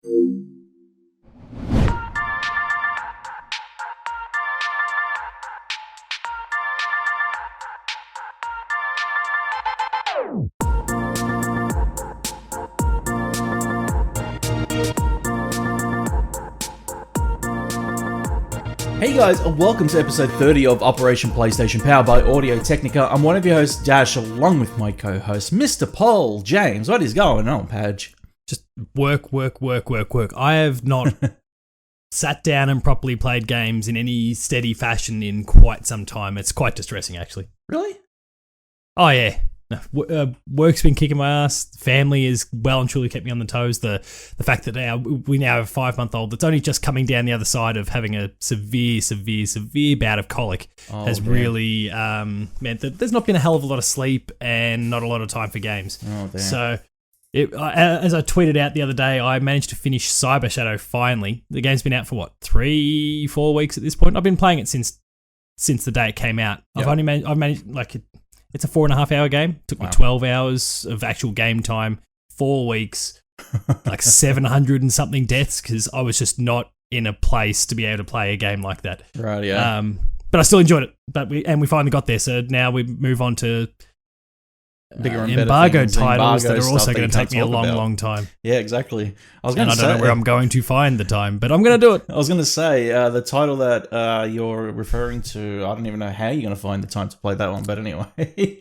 Hey guys, and welcome to episode 30 of Operation PlayStation, powered by Audio Technica. I'm one of your hosts, Dash, along with my co-host, Mr. Paul James. What is going on, Padge? Just work. I have not sat down and properly played games in any steady fashion in quite some time. It's quite distressing, actually. Really? Oh, yeah. No, work's been kicking my ass. Family is well and truly kept me on the toes. The fact that we now have a 5-month-old that's only just coming down the other side of having a severe bout of colic has really meant that there's not been a hell of a lot of sleep and not a lot of time for games. Oh, damn. So, as I tweeted out the other day, I managed to finish Cyber Shadow finally. The game's been out for 3-4 weeks at this point. I've been playing it since the day it came out. Yep. I've managed it's a 4.5-hour game. Took me 12 hours of actual game time, 4 weeks, 700 and something deaths because I was just not in a place to be able to play a game like that. Right, yeah. But I still enjoyed it. But we finally got there, so now we move on to bigger and embargo better things, titles that are also that going you to take can't me a talk about. long time. Yeah, exactly. I don't know where I'm going to find the time, but I'm going to do it. I was going to say, the title that you're referring to, I don't even know how you're going to find the time to play that one, but anyway,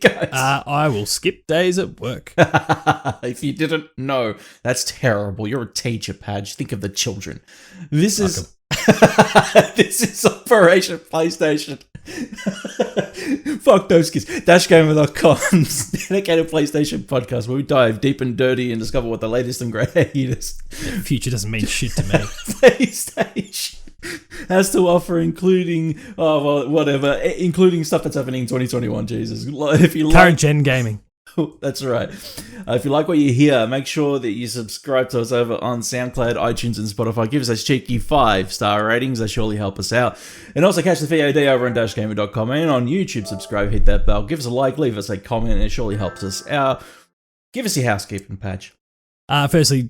guys. I will skip days at work. If you didn't know, that's terrible. You're a teacher, Padge. Think of the children. This is Operation PlayStation. Fuck those kids. Dashgamer.com's dedicated PlayStation podcast where we dive deep and dirty and discover what the latest and greatest Future doesn't mean shit to me. PlayStation has to offer, including including stuff that's happening in 2021. Jesus, if you Current gen gaming. That's right. If you like what you hear, make sure that you subscribe to us over on SoundCloud, iTunes, and Spotify. Give us those cheeky 5-star ratings. They surely help us out. And also catch the VOD over on dashgamer.com and on YouTube. Subscribe, hit that bell. Give us a like, leave us a comment. It surely helps us out. Give us your housekeeping, Patch. Firstly,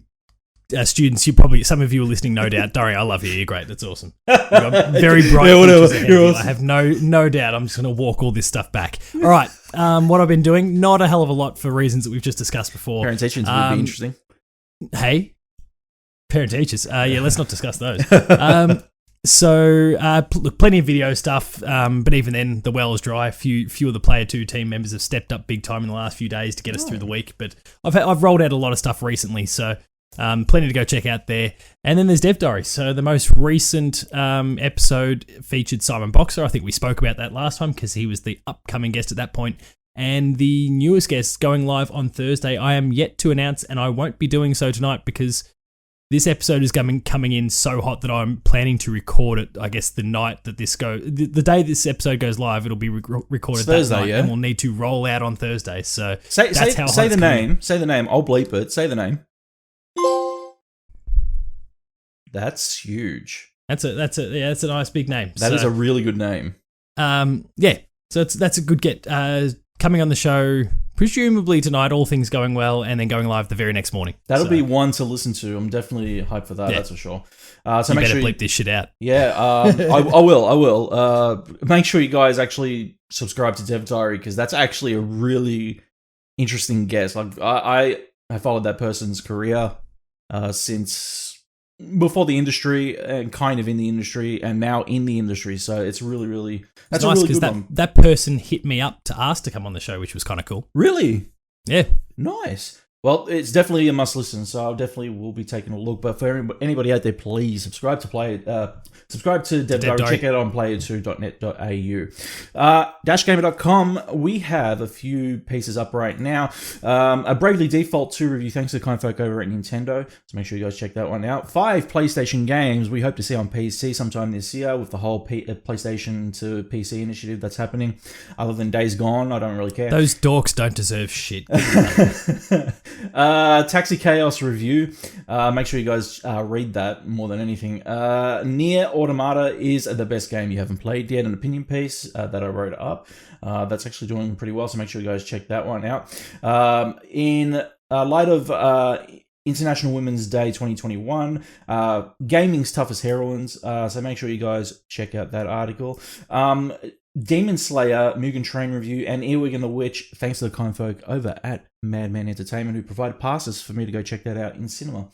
students, some of you are listening, no doubt. Dori, I love you. You're great. That's awesome. You've got very bright futures ahead of you. Awesome. I have no doubt. I'm just going to walk all this stuff back. All right. What I've been doing, not a hell of a lot for reasons that we've just discussed before. Parent teachers would be interesting. Hey, parent teachers. Yeah, let's not discuss those. Look, plenty of video stuff, but even then, the well is dry. Few of the Player 2 team members have stepped up big time in the last few days to get us through the week. But I've rolled out a lot of stuff recently, so plenty to go check out there. And then there's Dev Diary. So the most recent episode featured Simon Boxer. I think we spoke about that last time because he was the upcoming guest at that point. And the newest guest going live on Thursday, I am yet to announce, and I won't be doing so tonight because this episode is coming in so hot that I'm planning to record it, I guess, the night that this the day this episode goes live, it'll be recorded Thursday, that night, yeah? and we'll need to roll out on Thursday. So Say the name. In. Say the name. I'll bleep it. Say the name. That's huge. That's a nice big name. That is a really good name. Yeah. So that's a good get. Coming on the show, presumably tonight, all things going well, and then going live the very next morning. That'll be one to listen to. I'm definitely hyped for that. Yeah. That's for sure. So you better bleep this shit out. Yeah, I will. Make sure you guys actually subscribe to Dev Diary because that's actually a really interesting guest. Like I followed that person's career since before the industry and kind of in the industry and now in the industry. So it's really that's nice because that person hit me up to ask to come on the show, which was kind of cool. Really? Yeah. Nice. Well, it's definitely a must listen, so I definitely will be taking a look. But for anybody out there, please subscribe to Dev Diary. Check it out on player2.net.au. Dashgamer.com, we have a few pieces up right now. A Bravely Default 2 review, thanks to the kind folk over at Nintendo. So make sure you guys check that one out. 5 PlayStation games we hope to see on PC sometime this year with the whole PlayStation to PC initiative that's happening. Other than Days Gone, I don't really care. Those dorks don't deserve shit. Taxi Chaos review. Make sure you guys read that more than anything. Nier Automata is the best game you haven't played yet. An opinion piece that I wrote up. That's actually doing pretty well, so make sure you guys check that one out. In light of International Women's Day 2021. Gaming's toughest heroines. So make sure you guys check out that article. Demon Slayer, Mugen Train review, and Earwig and the Witch, thanks to the kind folk over at Madman Entertainment who provided passes for me to go check that out in cinema.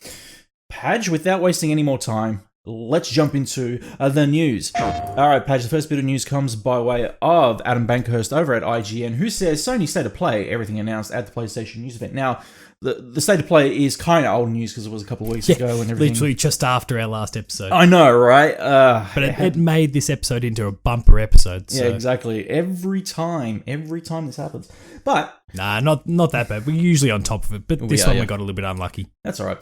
Padge, without wasting any more time, let's jump into the news. Alright, Padge, the first bit of news comes by way of Adam Bankhurst over at IGN, who says Sony State of Play, everything announced at the PlayStation news event. Now, the State of Play is kind of old news because it was a couple of weeks ago and everything. Literally just after our last episode. I know, right? But it made this episode into a bumper episode. So. Yeah, exactly. Every time this happens. But nah, not that bad. We're usually on top of it, but this one we got a little bit unlucky. That's all right.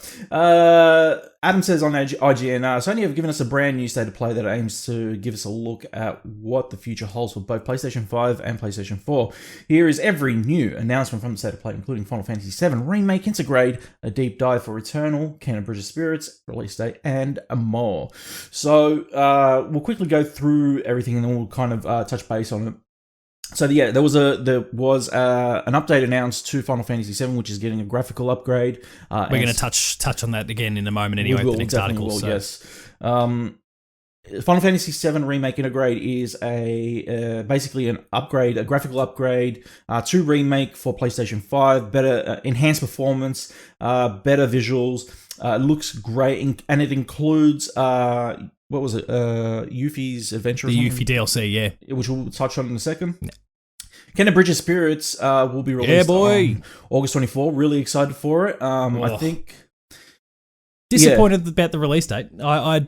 Adam says on IGN, Sony have given us a brand new State of Play that aims to give us a look at what the future holds for both PlayStation 5 and PlayStation 4. Here is every new announcement from the State of Play, including Final Fantasy VII Remake, INTERGRADE, a deep dive for Returnal, Canon Bridge of Spirits, release date, and more. So we'll quickly go through everything and then we'll kind of touch base on it. So yeah, there was an update announced to Final Fantasy VII, which is getting a graphical upgrade. We're going to touch on that again in a moment anyway. We will, the next definitely article. Will, so. Yes. Final Fantasy VII Remake INTERGRADE is basically an upgrade, a graphical upgrade to Remake for PlayStation 5. Better enhanced performance, better visuals. Looks great, and it includes what was it? Yuffie's Adventure. The Yuffie DLC, yeah, which we'll touch on in a second. Yeah. Canon Bridge of Spirits will be released on August 24. Really excited for it. I think. Disappointed about the release date. I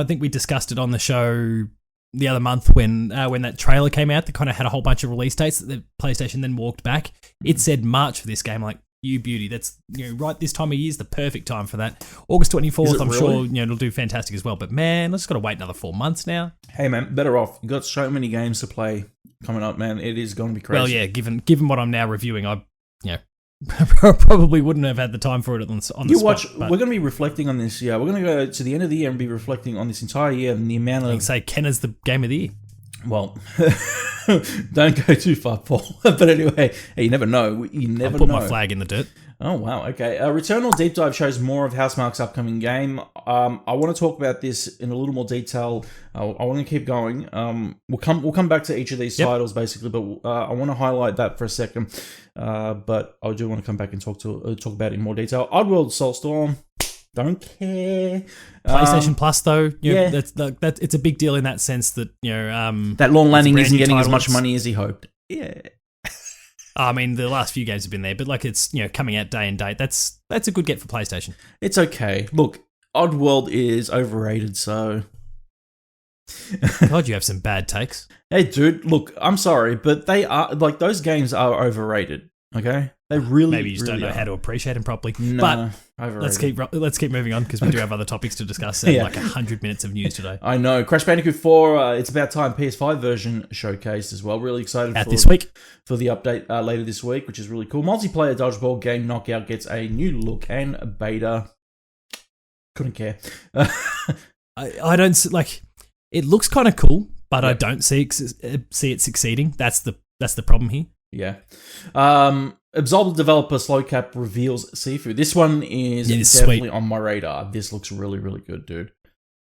think we discussed it on the show the other month when that trailer came out. That kind of had a whole bunch of release dates that the PlayStation then walked back. It said March for this game. Like, you beauty. That's right. This time of year is the perfect time for that. August 24th. I'm sure it'll do fantastic as well. But man, let's got to wait another 4 months now. Hey man, better off. You got so many games to play coming up, man. It is going to be crazy. Well, yeah. Given what I'm now reviewing, I probably wouldn't have had the time for it on the spot. We're going to be reflecting on this. Yeah, we're going to go to the end of the year and be reflecting on this entire year and the amount of. You can say Kenna's the game of the year. Well, don't go too far, Paul. But anyway, hey, you never know. I'll put my flag in the dirt. Oh, wow. Okay. Returnal Deep Dive shows more of Housemarque's upcoming game. I want to talk about this in a little more detail. I want to keep going. We'll come back to each of these titles, basically, but I want to highlight that for a second. But I do want to come back and talk about it in more detail. Oddworld Soulstorm. Don't care. PlayStation Plus, though, that's it's a big deal in that sense that that Lorne Lanning isn't getting as much money as he hoped. Yeah. I mean, the last few games have been there, but like it's coming out day and date. That's a good get for PlayStation. It's okay. Look, Oddworld is overrated, so. God, you have some bad takes. Hey, dude, look, I'm sorry, but they are those games are overrated. Okay, they really maybe you just really don't know how to appreciate them properly. No, but overrated. let's keep moving on because we do have other topics to discuss. Like 100 minutes of news today. I know. Crash Bandicoot 4. It's about time. PS5 version showcased as well. Really excited this week for the update later this week, which is really cool. Multiplayer dodgeball game Knockout gets a new look and beta. Couldn't care. I don't like. It looks kind of cool, but I don't see it succeeding. That's the problem here. Yeah. Absolved developer Slowcap reveals Sifu. This one is definitely on my radar. This looks really, really good, dude.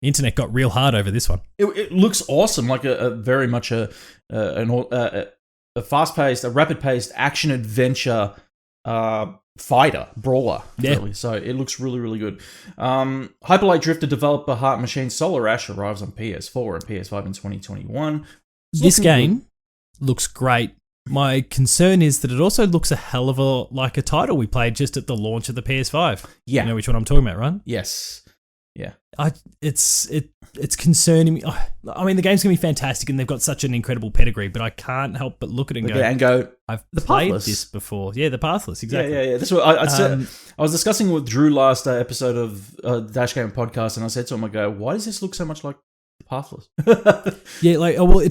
The internet got real hard over this one. It looks awesome, like a very much a fast-paced, a rapid-paced action adventure fighter brawler. Yeah. Really. So it looks really, really good. Hyperlight Drifter developer Heart Machine Solar Ash arrives on PS4 and PS5 in 2021. This game looks great. My concern is that it also looks a hell of like a title we played just at the launch of the PS5. Yeah. You know which one I'm talking about, right? Yes. Yeah. It's concerning me. I mean, the game's going to be fantastic and they've got such an incredible pedigree, but I can't help but look at it and go, I've played this before. Yeah, the Pathless, exactly. Yeah. That's what I said. I was discussing with Drew last episode of Dash Game Podcast, and I said to him, I go, why does this look so much like the Pathless? Yeah,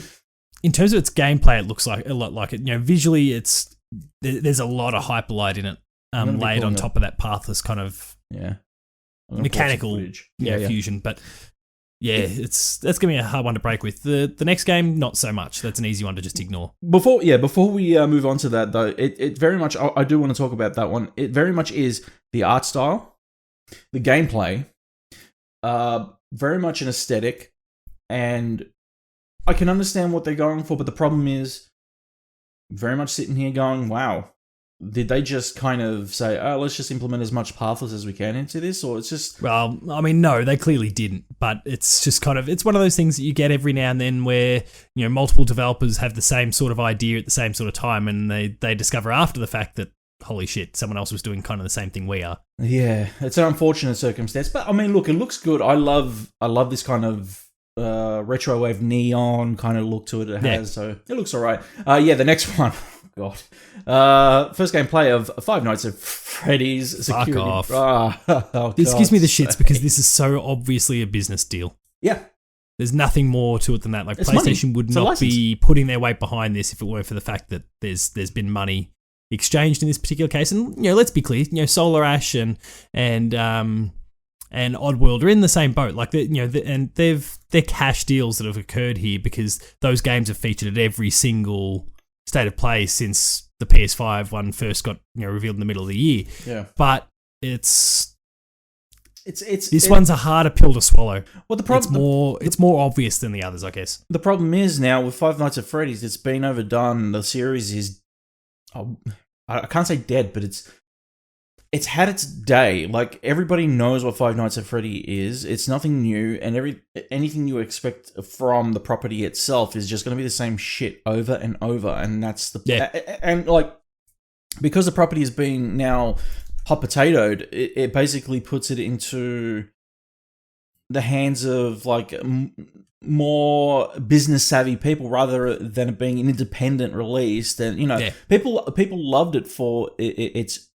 in terms of its gameplay, it looks like a lot like it. Visually, there's a lot of hyperlight in it, laid on top of that Pathless kind of mechanical fusion. But that's gonna be a hard one to break with. The next game, not so much. That's an easy one to just ignore. Before we move on to that though, it very much I do want to talk about that one. It very much is the art style the gameplay, very much an aesthetic, and I can understand what they're going for, but the problem is very much sitting here going, wow, did they just kind of say, oh, let's just implement as much pathless as we can into this? Or it's just... Well, I mean, no, they clearly didn't, but it's just kind of, it's one of those things that you get every now and then where, you know, multiple developers have the same sort of idea at the same sort of time, and they discover after the fact that, holy shit, someone else was doing kind of the same thing we are. Yeah, it's an unfortunate circumstance, but I mean, look, it looks good. I love this kind of retro wave neon kind of look to it. It has, so it looks all right. Yeah, the next one. God. First gameplay of Five Nights at Freddy's Security. Fuck off. This gives me the shits because this is so obviously a business deal. Yeah. There's nothing more to it than that. Like, it's PlayStation money. would It's a not license. be putting their weight behind this if it weren't for the fact that there's been money exchanged in this particular case. And, you know, let's be clear, you know, Solar Ash and Oddworld are in the same boat. Like, they're cash deals that have occurred here because those games have featured at every single state of play since the PS5 one first got, you know, revealed in the middle of the year. Yeah. But this it's one's a harder pill to swallow. Well, the problem it's more obvious than the others, I guess. the problem is now with Five Nights at Freddy's, it's been overdone. The series is, I can't say dead, but it's had its day. Like, everybody knows what Five Nights at Freddy is. It's nothing new, and anything you expect from the property itself is just going to be the same shit over and over, and that's the... Yeah. And, like, because the property is being now hot potatoed, it basically puts it into the hands of, like, more business savvy people rather than it being an independent release. And, you know, people loved it for its...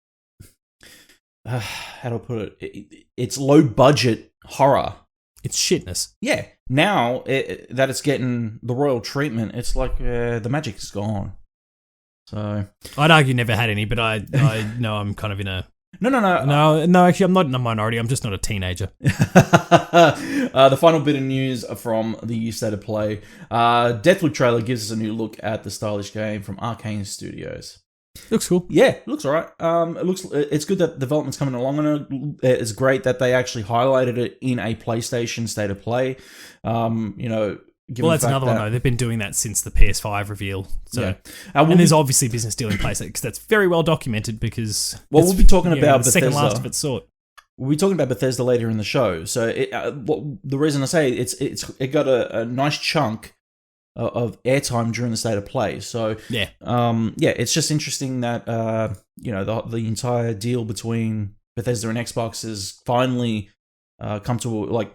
how do I put it? It's low budget horror. It's shitness. Yeah. Now that it's getting the royal treatment, it's like the magic is gone. So I'd argue never had any, but I know I'm kind of in a... No, actually, I'm not in a minority. I'm just not a teenager. The final bit of news from the State of Play. Deathloop trailer gives us a new look at the stylish game from Arcane Studios. Looks cool. Yeah, it looks alright. It's good that development's coming along on it. It's great that they actually highlighted it in a PlayStation State of Play. You know, well, that's another one though. They've been doing that since the PS5 reveal. So, yeah. And there's obviously business deal in place because that's very well documented. Because we'll be talking about the Bethesda. second last of its sort. We'll be talking about Bethesda later in the show. So, the reason I say it got a nice chunk of airtime during the State of Play. So it's just interesting that you know, the entire deal between Bethesda and Xbox has finally come to like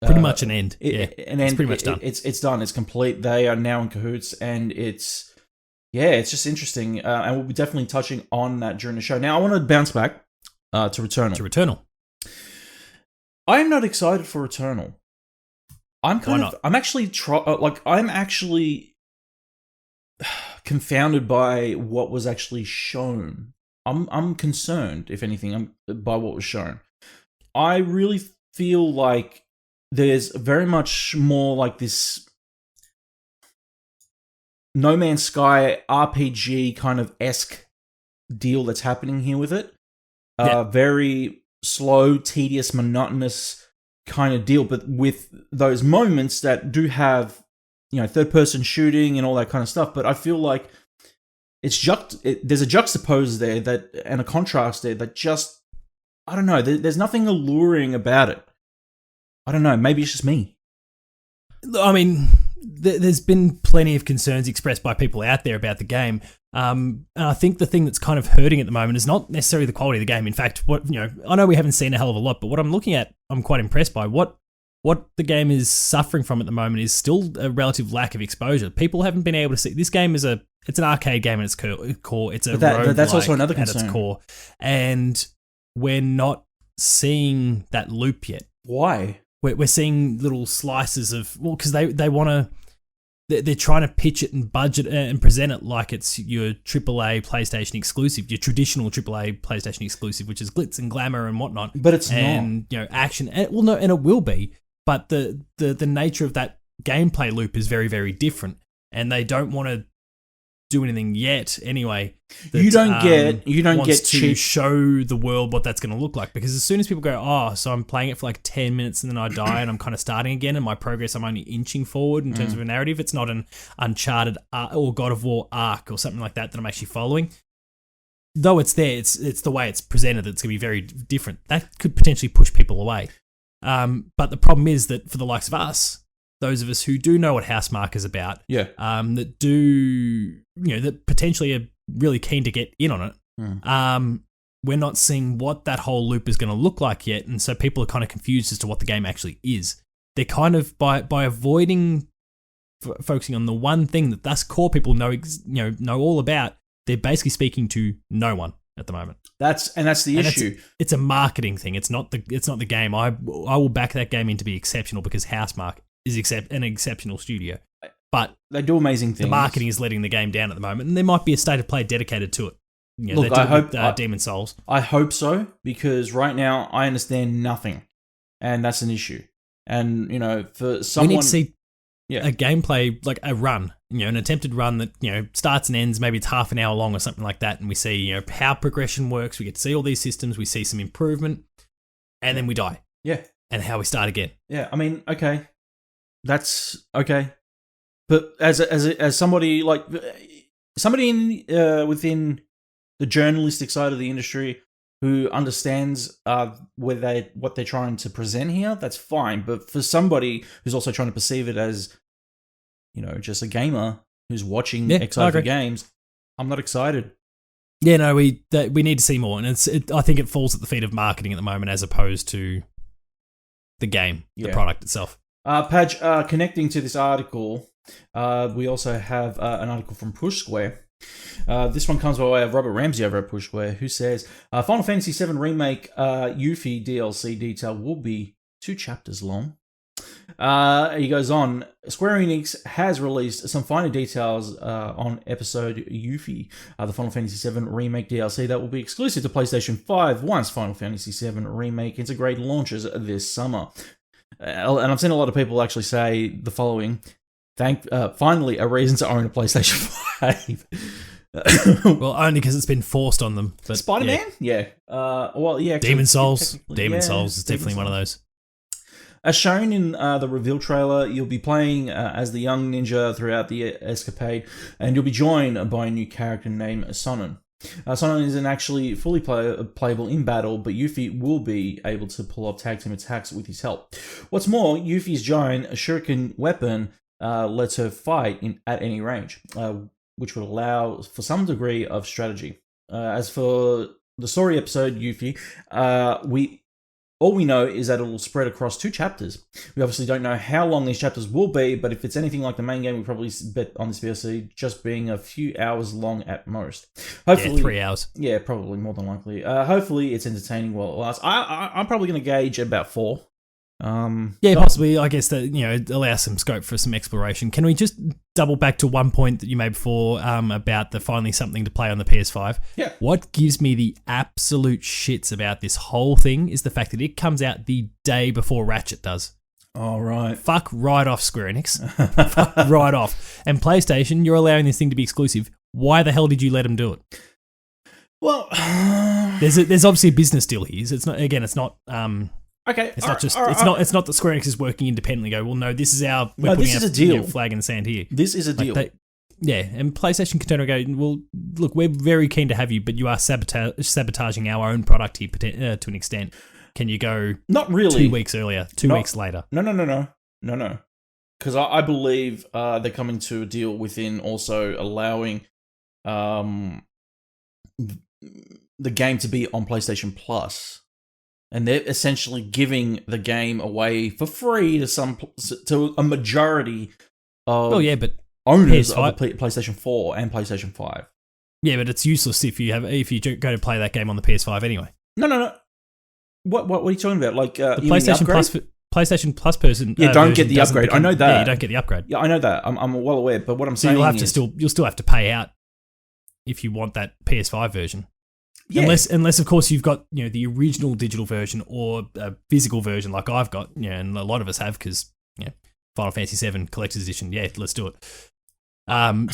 pretty much an end. It's pretty much done. It's done. It's complete. They are now in cahoots, and it's just interesting. And we'll be definitely touching on that during the show. Now I want to bounce back to Returnal. I am not excited for Returnal. I'm actually confounded by what was actually shown. I'm concerned, if anything, by what was shown. I really feel like there's very much more like this No Man's Sky RPG kind of esque deal that's happening here with it. Very slow, tedious, monotonous kind of deal, but with those moments that do have, you know, third person shooting and all that kind of stuff. But I feel like there's a juxtapose there and a contrast there that just, I don't know, there's nothing alluring about it. I don't know, maybe it's just me. I mean, there's been plenty of concerns expressed by people out there about the game. And I think the thing that's kind of hurting at the moment is not necessarily the quality of the game. In fact, I know we haven't seen a hell of a lot, but what I'm looking at, I'm quite impressed by. What the game is suffering from at the moment is still a relative lack of exposure. People haven't been able to see this game it's an arcade game at its core. It's a that's also another concern at its core, and we're not seeing that loop yet. Why? We're seeing little slices of, well, because they want to. They're trying to pitch it and budget and present it like it's your AAA PlayStation exclusive, your traditional AAA PlayStation exclusive, which is glitz and glamour and whatnot. But it's not. You know, action. And it will be. But the nature of that gameplay loop is very, very different. And they don't want to do anything yet. Anyway, you don't get to cheap. show the world what that's going to look like, because as soon as people go, oh, so I'm playing it for like 10 minutes and then I die and I'm kind of starting again, and my progress, I'm only inching forward in terms of a narrative. It's not an Uncharted or God of War arc or something like that I'm actually following. Though it's there, it's the way it's presented that's going to be very different. That could potentially push people away. But the problem is that for the likes of us, those of us who do know what Housemarque is about, that do, that potentially are really keen to get in on it, we're not seeing what that whole loop is going to look like yet, and so people are kind of confused as to what the game actually is. They're kind of, by avoiding focusing on the one thing that us core people know all about, they're basically speaking to no one at the moment. That's the issue. It's a marketing thing. It's not the game. I will back that game in to be exceptional because Housemarque is an exceptional studio. But they do amazing things. The marketing is letting the game down at the moment, and there might be a state of play dedicated to it. Look, I hope Demon Souls. I hope so, because right now I understand nothing, and that's an issue. And for someone, we need to see a gameplay, like a run, an attempted run that starts and ends. Maybe it's half an hour long or something like that, and we see how progression works. We get to see all these systems. We see some improvement, and then we die. Yeah, and how we start again. Yeah, I mean, okay. That's okay, but as somebody in within the journalistic side of the industry who understands what they're trying to present here, that's fine. But for somebody who's also trying to perceive it as just a gamer who's watching excited for games, I'm not excited. Yeah, no, we need to see more, and I think it falls at the feet of marketing at the moment as opposed to the game, the product itself. Padge, connecting to this article, we also have an article from Push Square. This one comes by way of Robert Ramsey over at Push Square, who says, Final Fantasy VII Remake Yuffie DLC detail will be 2 chapters long. He goes on, Square Enix has released some finer details on episode Yuffie, the Final Fantasy VII Remake DLC that will be exclusive to PlayStation 5 once Final Fantasy VII Remake INTERGRADE launches this summer. And I've seen a lot of people actually say the following: finally a reason to own a PlayStation 5. Well, only because it's been forced on them. But Spider-Man? Yeah. Demon Souls. Demon Souls is definitely one of those. As shown in the reveal trailer, you'll be playing as the young ninja throughout the escapade, and you'll be joined by a new character named Sonnen. Sonnen isn't actually fully playable in battle, but Yuffie will be able to pull off tag team attacks with his help. What's more, Yuffie's giant shuriken weapon lets her fight at any range, which would allow for some degree of strategy. As for the story episode Yuffie, all we know is that it will spread across 2 chapters. We obviously don't know how long these chapters will be, but if it's anything like the main game, we probably bet on this DLC just being a few hours long at most. Hopefully, 3 hours. Yeah, probably more than likely. Hopefully, it's entertaining while it lasts. I'm probably going to gauge about 4. Possibly. I guess that it allows some scope for some exploration. Can we just double back to one point that you made before about the finally something to play on the PS5? Yeah. What gives me the absolute shits about this whole thing is the fact that it comes out the day before Ratchet does. All right. Fuck right off, Square Enix. Fuck right off. And PlayStation, you're allowing this thing to be exclusive. Why the hell did you let them do it? Well, there's obviously a business deal here. So it's not. Again, it's not. Okay, it's not just. It's not that Square Enix is working independently. Go, well, no, this is our. This is a deal. Flag in the sand here. This is a deal. And PlayStation can turn around and go, well, look, we're very keen to have you, but you are sabotaging our own product here to an extent. Can you go? Not really. 2 weeks earlier. 2 weeks later. No. Because I believe they're coming to a deal within also allowing the game to be on PlayStation Plus. And they're essentially giving the game away for free to a majority of owners of the PlayStation 4 and PlayStation 5. Yeah, but it's useless if you go to play that game on the PS5 anyway. No. What are you talking about? Like the PlayStation Plus person. Don't get the upgrade. I know that. Yeah, you don't get the upgrade. Yeah, I know that. I'm well aware. But what I'm saying is, you'll still have to pay out if you want that PS5 version. Yeah. Unless of course you've got the original digital version or a physical version like I've got, and a lot of us have because Final Fantasy VII Collector's Edition. Yeah, let's do it.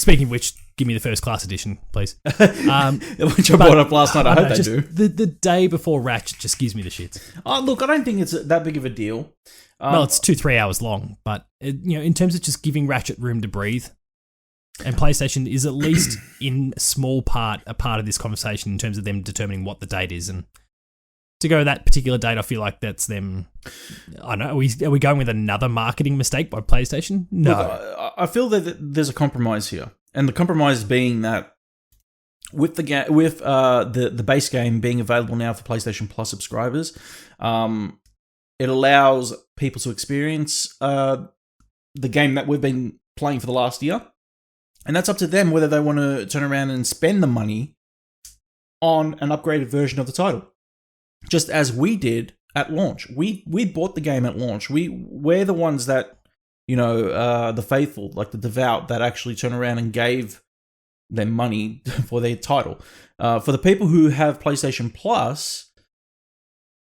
Speaking of which, give me the first class edition, please. Which I brought up last night. I hope they do. The day before Ratchet just gives me the shits. Oh, look, I don't think it's that big of a deal. Well, it's 2-3 hours long, but in terms of just giving Ratchet room to breathe, and PlayStation is at least in small part a part of this conversation in terms of them determining what the date is, and to go that particular date, I feel like that's them. I don't know. Are we going with another marketing mistake by PlayStation? No. Look, I feel that there's a compromise here, and the compromise being that with the base game being available now for PlayStation Plus subscribers, it allows people to experience the game that we've been playing for the last year, and that's up to them whether they want to turn around and spend the money on an upgraded version of the title. Just as we did at launch. We bought the game at launch. We're the ones that, the faithful, like the devout, that actually turn around and gave them money for their title. For the people who have PlayStation Plus,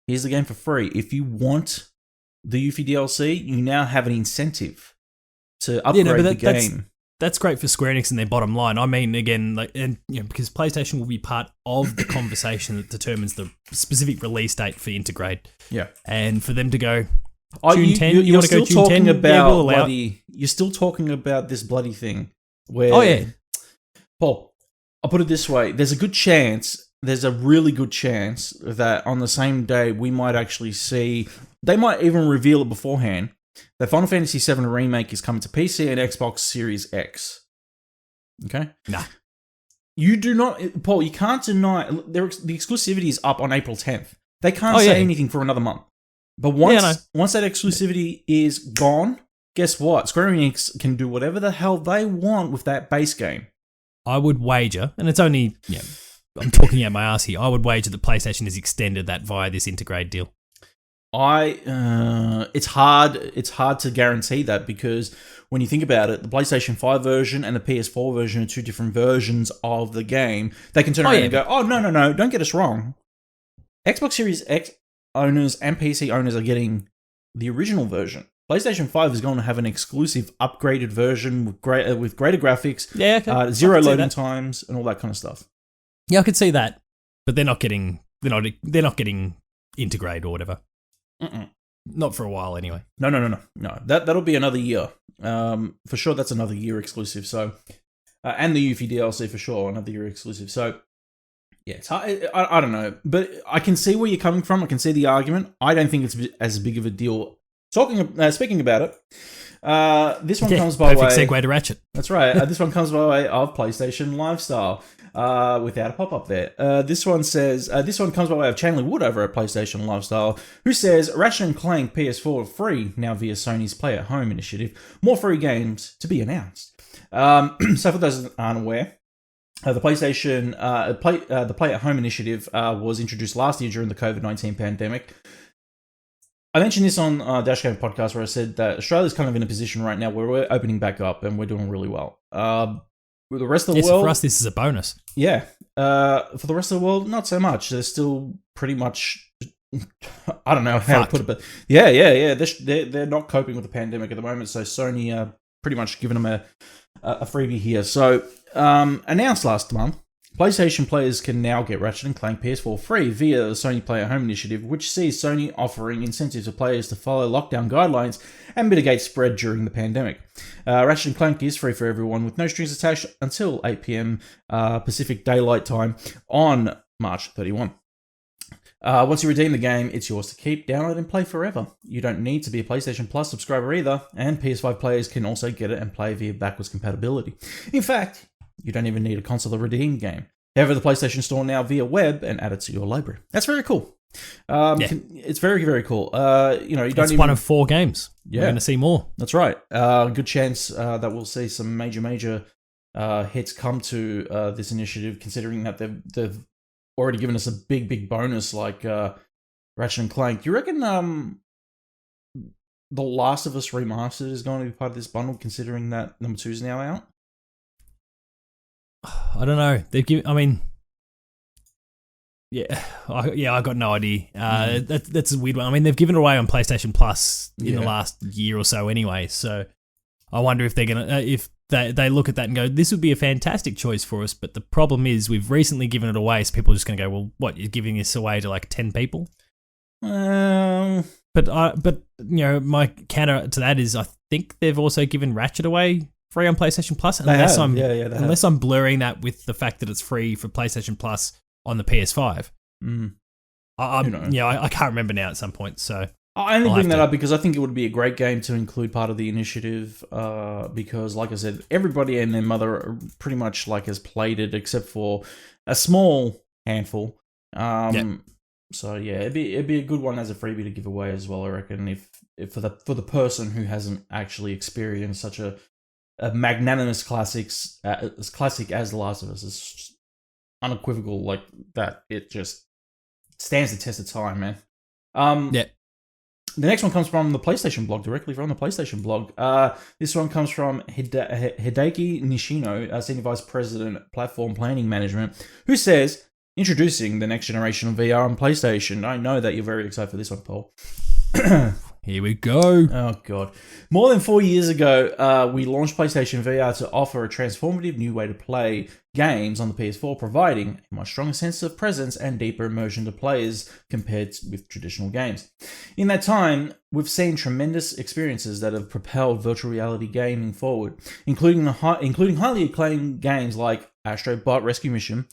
here's the game for free. If you want the Yuffie DLC, you now have an incentive to upgrade the game. That's great for Square Enix and their bottom line. I mean, again, because PlayStation will be part of the conversation that determines the specific release date for Intergrade. Yeah. And for them to go, June 10, you want to go June 10? You're still talking about this bloody thing. Where, oh, yeah. Paul, I'll put it this way. There's a really good chance that on the same day we might actually see, they might even reveal it beforehand, that Final Fantasy VII Remake is coming to PC and Xbox Series X. Okay? Nah. You do not... Paul, you can't deny... The exclusivity is up on April 10th. They can't say anything for another month. But once that exclusivity is gone, guess what? Square Enix can do whatever the hell they want with that base game. I would wager, and it's only... I'm talking out my ass here. I would wager that PlayStation has extended that via this Intergrade deal. It's hard to guarantee that, because when you think about it, the PlayStation 5 version and the PS4 version are two different versions of the game. They can turn around and go, oh, no, don't get us wrong. Xbox Series X owners and PC owners are getting the original version. PlayStation 5 is going to have an exclusive upgraded version with greater graphics, zero loading times, and all that kind of stuff. Yeah, I could see that, but they're not getting Intergrade or whatever. Mm-mm. Not for a while, anyway. No. That'll be another year. For sure, that's another year exclusive. So, and the Yuffie DLC for sure, another year exclusive. So, yeah, it's hard. I don't know, but I can see where you're coming from. I can see the argument. I don't think it's as big of a deal. Speaking about it, this one comes by way. Perfect segue to Ratchet. That's right. This one comes by way of PlayStation Lifestyle. Without a pop-up there. This one comes by way of Chandler Wood over at PlayStation Lifestyle, who says, Ratchet and Clank PS4 free now via Sony's Play at Home initiative. More free games to be announced. So for those that aren't aware, the PlayStation the Play at Home initiative was introduced last year during the COVID-19 pandemic. I mentioned this on Dash Game Podcast, where I said that Australia's kind of in a position right now where we're opening back up and we're doing really well. With the rest of the world, for us, this is a bonus. Yeah. For the rest of the world, not so much. They're still pretty much, I don't know how to put it, but yeah. They're not coping with the pandemic at the moment. So Sony pretty much giving them a freebie here. So announced last month, PlayStation players can now get Ratchet and Clank PS4 free via the Sony Play at Home initiative, which sees Sony offering incentives for players to follow lockdown guidelines and mitigate spread during the pandemic. Ratchet and Clank is free for everyone with no strings attached until 8 p.m. Pacific Daylight Time on March 31. Once you redeem the game, it's yours to keep, download, and play forever. You don't need to be a PlayStation Plus subscriber either, and PS5 players can also get it and play via backwards compatibility. In fact, you don't even need a console to redeem the game. Head over to the PlayStation Store now via web and add it to your library. That's very cool. It's very, very cool. It's one of 4 games. Yeah. We're going to see more. That's right. Good chance that we'll see some major hits come to this initiative, considering that they've already given us a big bonus like Ratchet and Clank. Do you reckon The Last of Us Remastered is going to be part of this bundle, considering that number 2 is now out? I don't know. I got no idea. That's a weird one. I mean, they've given it away on PlayStation Plus in the last year or so anyway, so I wonder if they're gonna if they look at that and go, this would be a fantastic choice for us, but the problem is we've recently given it away, so people are just going to go, well, what, you're giving this away to like 10 people? But my counter to that is I think they've also given Ratchet away free on PlayStation Plus, unless I'm blurring that with the fact that it's free for PlayStation Plus on the PS5. I can't remember now at some point, so... I only bring that up because I think it would be a great game to include part of the initiative because, like I said, everybody and their mother pretty much has played it except for a small handful. So yeah, it'd be a good one as a freebie to give away as well, I reckon, if for the person who hasn't actually experienced such a magnanimous classic as The Last of Us. It's unequivocal like that. It just stands the test of time, man. The next one comes from the PlayStation blog, directly from the PlayStation blog. This one comes from Hideki Nishino, Senior Vice President, Platform Planning Management, who says, introducing the next generation of VR on PlayStation. I know that you're very excited for this one, Paul. Here we go. Oh, God. More than 4 years ago, we launched PlayStation VR to offer a transformative new way to play games on the PS4, providing a much stronger sense of presence and deeper immersion to players compared with traditional games. In that time, we've seen tremendous experiences that have propelled virtual reality gaming forward, including highly acclaimed games like Astro Bot Rescue Mission,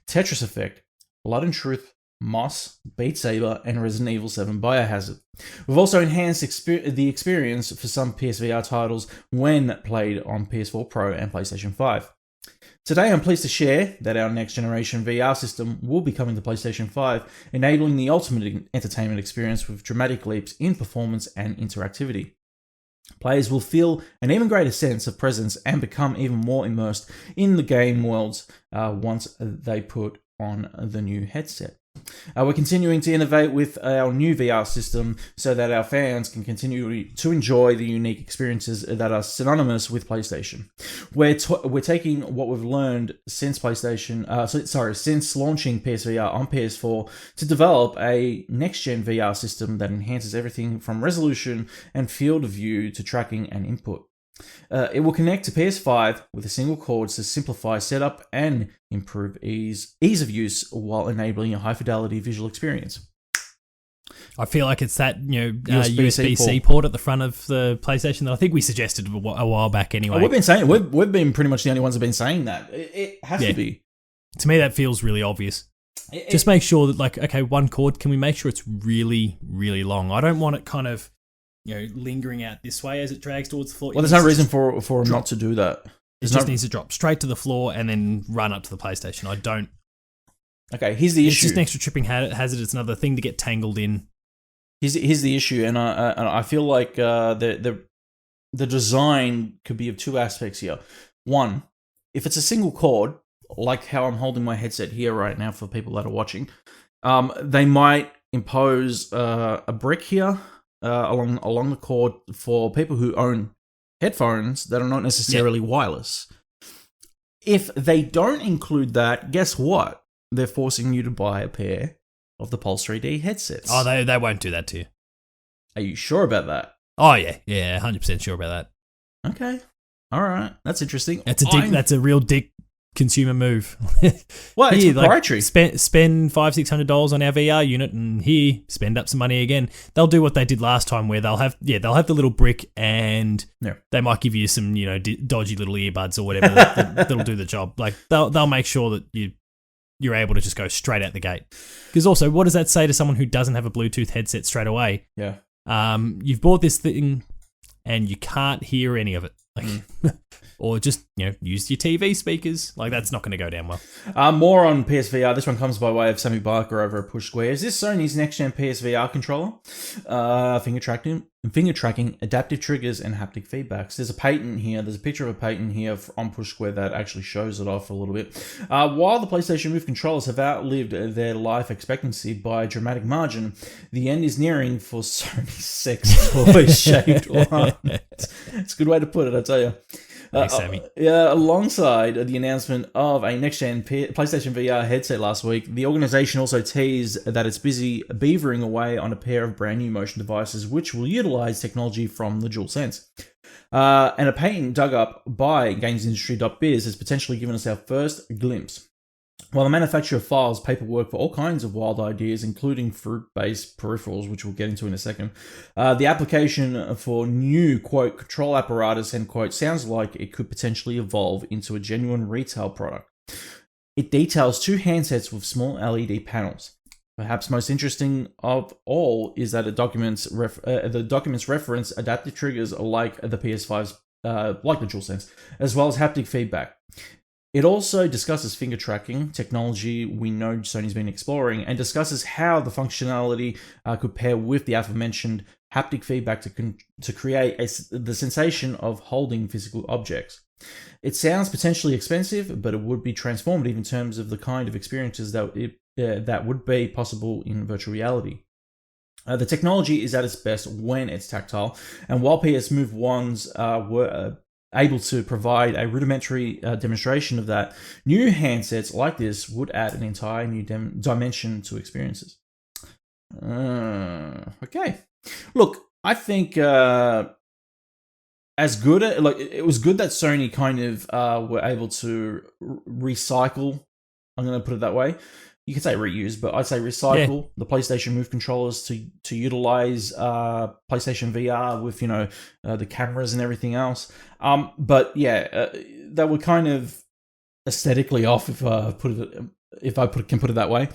Tetris Effect, Blood and Truth, Moss, Beat Saber, and Resident Evil 7 Biohazard. We've also enhanced the experience for some PSVR titles when played on PS4 Pro and PlayStation 5. Today, I'm pleased to share that our next generation VR system will be coming to PlayStation 5, enabling the ultimate entertainment experience with dramatic leaps in performance and interactivity. Players will feel an even greater sense of presence and become even more immersed in the game worlds once they put on the new headset. We're continuing to innovate with our new VR system so that our fans can continue to enjoy the unique experiences that are synonymous with PlayStation. We're taking what we've learned since since launching PSVR on PS4 to develop a next-gen VR system that enhances everything from resolution and field of view to tracking and input. It will connect to PS5 with a single cord to simplify setup and improve ease of use while enabling a high-fidelity visual experience. I feel like it's that USB-C port at the front of the PlayStation that I think we suggested a while back anyway. We've been saying we've been pretty much the only ones that have been saying that. It has to be. To me, that feels really obvious. Just make sure that one cord. Can we make sure it's really, really long? I don't want it kind of lingering out this way as it drags towards the floor. Well, there's no reason for him not to do that. It just needs to drop straight to the floor and then run up to the PlayStation. I don't... Okay, here's the issue. It's just an extra tripping hazard. It's another thing to get tangled in. Here's the issue, and I feel like the design could be of two aspects here. One, if it's a single cord, like how I'm holding my headset here right now for people that are watching, they might impose a brick here along the cord for people who own headphones that are not necessarily wireless. If they don't include that, guess what? They're forcing you to buy a pair of the Pulse 3D headsets. Oh, they won't do that to you. Are you sure about that? Oh, yeah. Yeah, 100% sure about that. Okay. All right. That's interesting. That's a real dick consumer move. Well, it's proprietary. Spend $500-$600 on our VR unit, and here spend up some money again. They'll do what they did last time, where they'll have the little brick, and they might give you some dodgy little earbuds or whatever that'll do the job. Like they'll make sure that you're able to just go straight out the gate. Because also, what does that say to someone who doesn't have a Bluetooth headset straight away? Yeah. You've bought this thing and you can't hear any of it. Or just, use your TV speakers. That's not going to go down well. More on PSVR. This one comes by way of Sammy Barker over at Push Square. Is this Sony's next-gen PSVR controller? Finger tracking, adaptive triggers, and haptic feedbacks. There's a patent here. There's a picture of a patent here on Push Square that actually shows it off a little bit. While the PlayStation Move controllers have outlived their life expectancy by a dramatic margin, the end is nearing for Sony's sex toy-shaped one. It's a good way to put it, I tell you. Thanks, Sammy. Alongside the announcement of a next-gen PlayStation VR headset last week, the organization also teased that it's busy beavering away on a pair of brand new motion devices which will utilize technology from the DualSense. And a patent dug up by GamesIndustry.biz has potentially given us our first glimpse. While the manufacturer files paperwork for all kinds of wild ideas, including fruit-based peripherals, which we'll get into in a second, the application for new, quote, control apparatus, end quote, sounds like it could potentially evolve into a genuine retail product. It details 2 handsets with small LED panels. Perhaps most interesting of all is that the documents reference adaptive triggers like the PS5's, like the DualSense, as well as haptic feedback. It also discusses finger tracking, technology we know Sony's been exploring, and discusses how the functionality could pair with the aforementioned haptic feedback to create the sensation of holding physical objects. It sounds potentially expensive, but it would be transformative in terms of the kind of experiences that would be possible in virtual reality. The technology is at its best when it's tactile, and while PS Move 1s were able to provide a rudimentary demonstration of that, new handsets like this would add an entire new dimension to experiences. Okay. Look, I think it was good that Sony kind of were able to recycle, I'm going to put it that way. You could say reuse, but I'd say recycle the PlayStation Move controllers to utilize PlayStation VR with the cameras and everything else. But they were kind of aesthetically off, if I can put it that way.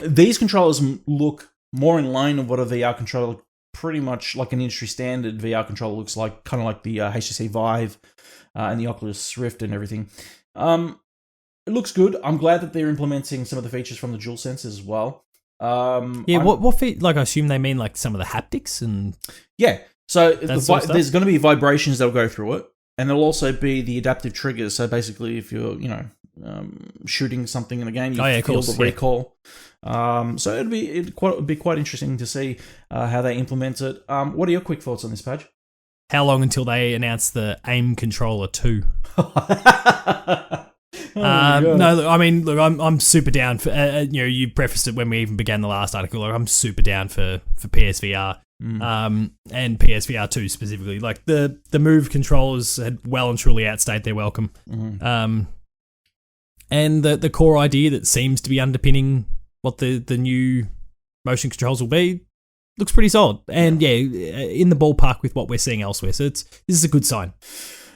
These controllers look more in line with what a VR controller, pretty much like an industry standard VR controller looks like, kind of like the HTC Vive and the Oculus Rift and everything. It looks good. I'm glad that they're implementing some of the features from the DualSense as well. What I assume they mean like some of the haptics and so there's going to be vibrations that'll go through it, and there'll also be the adaptive triggers. So basically, if you're shooting something in the game, you feel the recoil. So it'd be quite interesting to see how they implement it. What are your quick thoughts on this, Padge? How long until they announce the AIM controller 2? No, I mean, look, I'm super down for. You prefaced it when we even began the last article. Like, I'm super down for PSVR, and PSVR 2 specifically. Like the Move controllers had well and truly outstayed their welcome. And the core idea that seems to be underpinning what the new motion controls will be looks pretty solid, and in the ballpark with what we're seeing elsewhere. So this is a good sign.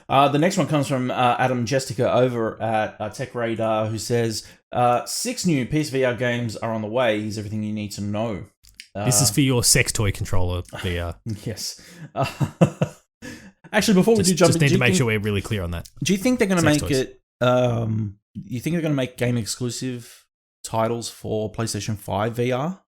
The next one comes from Adam Jessica over at Tech Radar, who says 6 new PSVR games are on the way. Here's everything you need to know. This is for your sex toy controller VR. Yes. Actually, before we do jump in, need to make sure we're really clear on that. Do you think they're going to make it? You think they're going to make game exclusive titles for PlayStation 5 VR?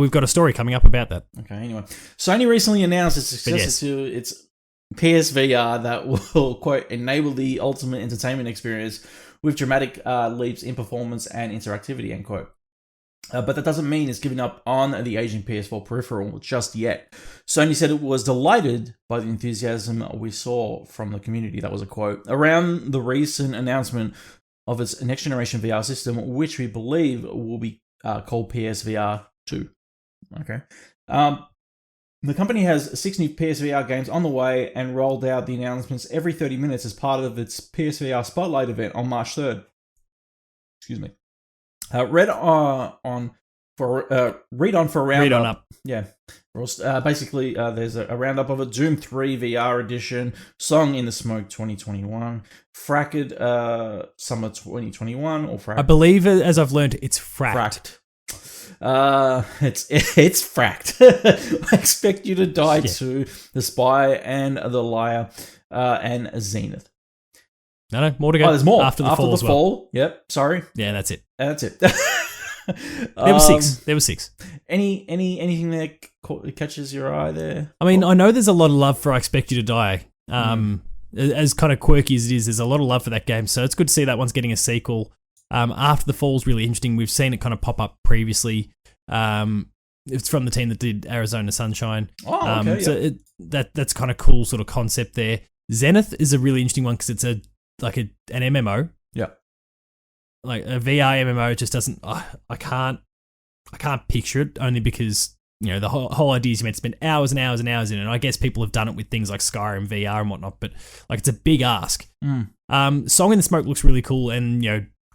We've got a story coming up about that. Okay. Anyway, Sony recently announced its successor to its PSVR that will, quote, enable the ultimate entertainment experience with dramatic leaps in performance and interactivity, end quote. But that doesn't mean it's giving up on the aging PS4 peripheral just yet. Sony said it was delighted by the enthusiasm we saw from the community, that was a quote, around the recent announcement of its next-generation VR system, which we believe will be called PSVR 2. Okay. The company has 6 new PSVR games on the way and rolled out the announcements every 30 minutes as part of its PSVR Spotlight event on March 3rd. Excuse me. Read on for a roundup. Read on up. Yeah. Basically, there's a roundup of it. Doom 3 VR edition, Song in the Smoke 2021, Fracked Summer 2021, or Fracked. I believe, as I've learned, it's Fracked. It's Fracked. I Expect You to Die 2, The Spy and the Liar, and Zenith. No, more to go. Oh, there's more. After the fall. Yep, sorry. Yeah, that's it. That's it. There were 6. Anything that catches your eye there? I mean, I know there's a lot of love for I Expect You to Die. As kind of quirky as it is, there's a lot of love for that game. So it's good to see that one's getting a sequel. After the Fall's really interesting. We've seen it kind of pop up previously. It's from the team that did Arizona Sunshine. Oh, okay. So that's kind of cool sort of concept there. Zenith is a really interesting one because it's an MMO. Yeah. Like a VR MMO just doesn't. I can't picture it only because the whole idea is you meant to spend hours and hours and hours in it. And I guess people have done it with things like Skyrim VR and whatnot, but like it's a big ask. Song in the Smoke looks really cool, and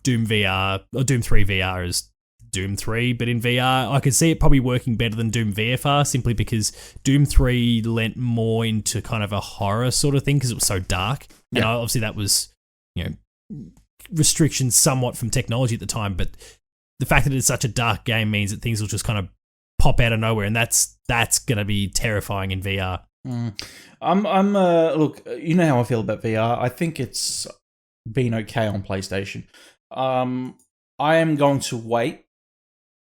Doom VR or Doom 3 VR is Doom 3, but in VR, I could see it probably working better than Doom VFR simply because Doom 3 lent more into kind of a horror sort of thing because it was so dark. And obviously that was, restrictions somewhat from technology at the time, but the fact that it's such a dark game means that things will just kind of pop out of nowhere, and that's going to be terrifying in VR. Look, you know how I feel about VR. I think it's been okay on PlayStation. I am going to wait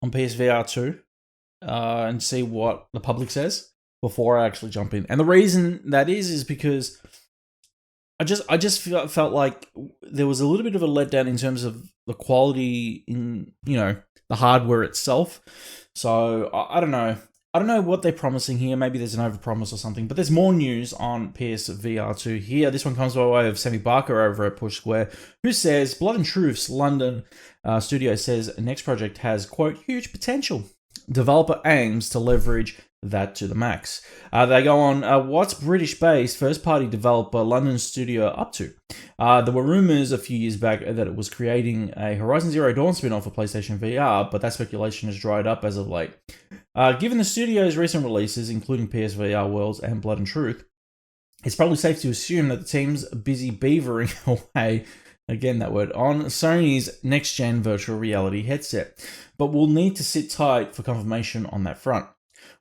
on PSVR 2 and see what the public says before I actually jump in. And the reason that is because I just felt like there was a little bit of a letdown in terms of the quality in, the hardware itself. So I don't know. I don't know what they're promising here. Maybe there's an overpromise or something. But there's more news on PSVR 2 here. This one comes by way of Sammy Barker over at Push Square, who says Blood and Truth's London studio says next project has, quote, huge potential. Developer aims to leverage that to the max. They go on, what's British-based first-party developer London studio up to? There were rumors a few years back that it was creating a Horizon Zero Dawn spin-off for PlayStation VR, but that speculation has dried up as of late. Given the studio's recent releases, including PSVR Worlds and Blood and Truth, it's probably safe to assume that the team's busy beavering away, again that word, on Sony's next-gen virtual reality headset, but we'll need to sit tight for confirmation on that front.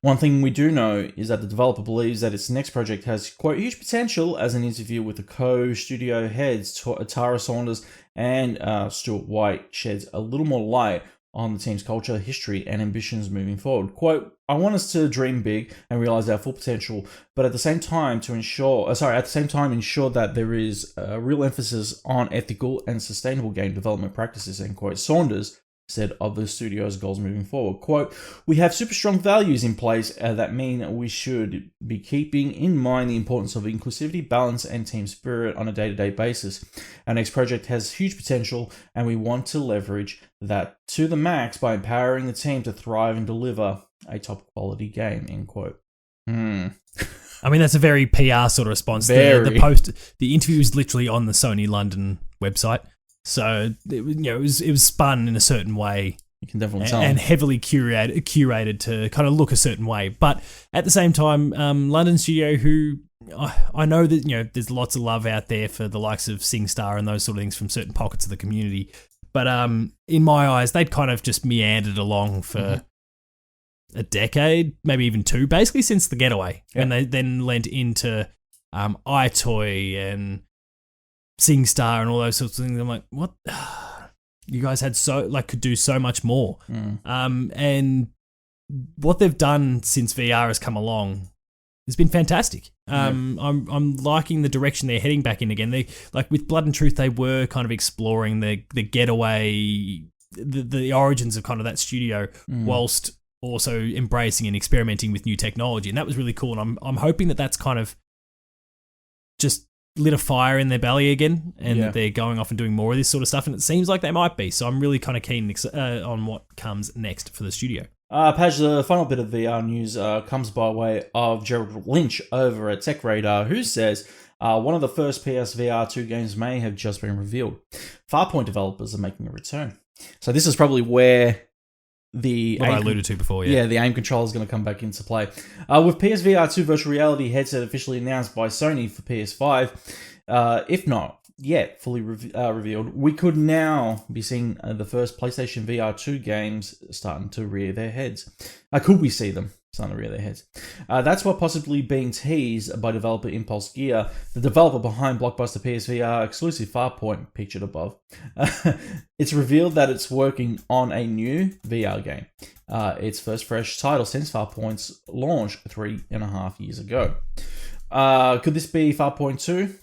One thing we do know is that the developer believes that its next project has, quote, huge potential, as an interview with the co-studio heads, Tara Saunders and Stuart White, sheds a little more light on the team's culture, history, and ambitions moving forward. Quote, I want us to dream big and realize our full potential, but at the same time ensure that there is a real emphasis on ethical and sustainable game development practices, end quote. Saunders said of the studio's goals moving forward. Quote, we have super strong values in place that mean we should be keeping in mind the importance of inclusivity, balance, and team spirit on a day-to-day basis. Our next project has huge potential, and we want to leverage that to the max by empowering the team to thrive and deliver a top-quality game, end quote. I mean, that's a very PR sort of response. The interview is literally on the Sony London website. So it was spun in a certain way. You can definitely tell, and heavily curated to kind of look a certain way. But at the same time, London studio, who I know that there's lots of love out there for the likes of SingStar and those sort of things from certain pockets of the community. But in my eyes, they'd kind of just meandered along for a decade, maybe even two, basically since The Getaway, and they then lent into iToy and SingStar and all those sorts of things. I'm like, what? You guys had could do so much more. And what they've done since VR has come along has been fantastic. I'm liking the direction they're heading back in again. They with Blood and Truth, they were kind of exploring the Getaway, the origins of kind of that studio, whilst also embracing and experimenting with new technology, and that was really cool. And I'm hoping that that's kind of just lit a fire in their belly again, and that they're going off and doing more of this sort of stuff, and it seems like they might be. So I'm really kind of keen on what comes next for the studio. Paj, the final bit of VR news comes by way of Gerald Lynch over at Tech Radar, who says one of the first PSVR 2 games may have just been revealed. Farpoint developers are making a return. So this is probably where what I alluded to before, the aim controller is going to come back into play. With PSVR 2 virtual reality headset officially announced by Sony for PS5, if not yet fully revealed, we could now be seeing the first PlayStation VR 2 games starting to rear their heads. Could we see them starting to rear their heads? That's what possibly being teased by developer Impulse Gear, the developer behind blockbuster PSVR exclusive Farpoint, pictured above. It's revealed that it's working on a new VR game. Its first fresh title since Farpoint's launch 3.5 years ago. Could this be Farpoint 2?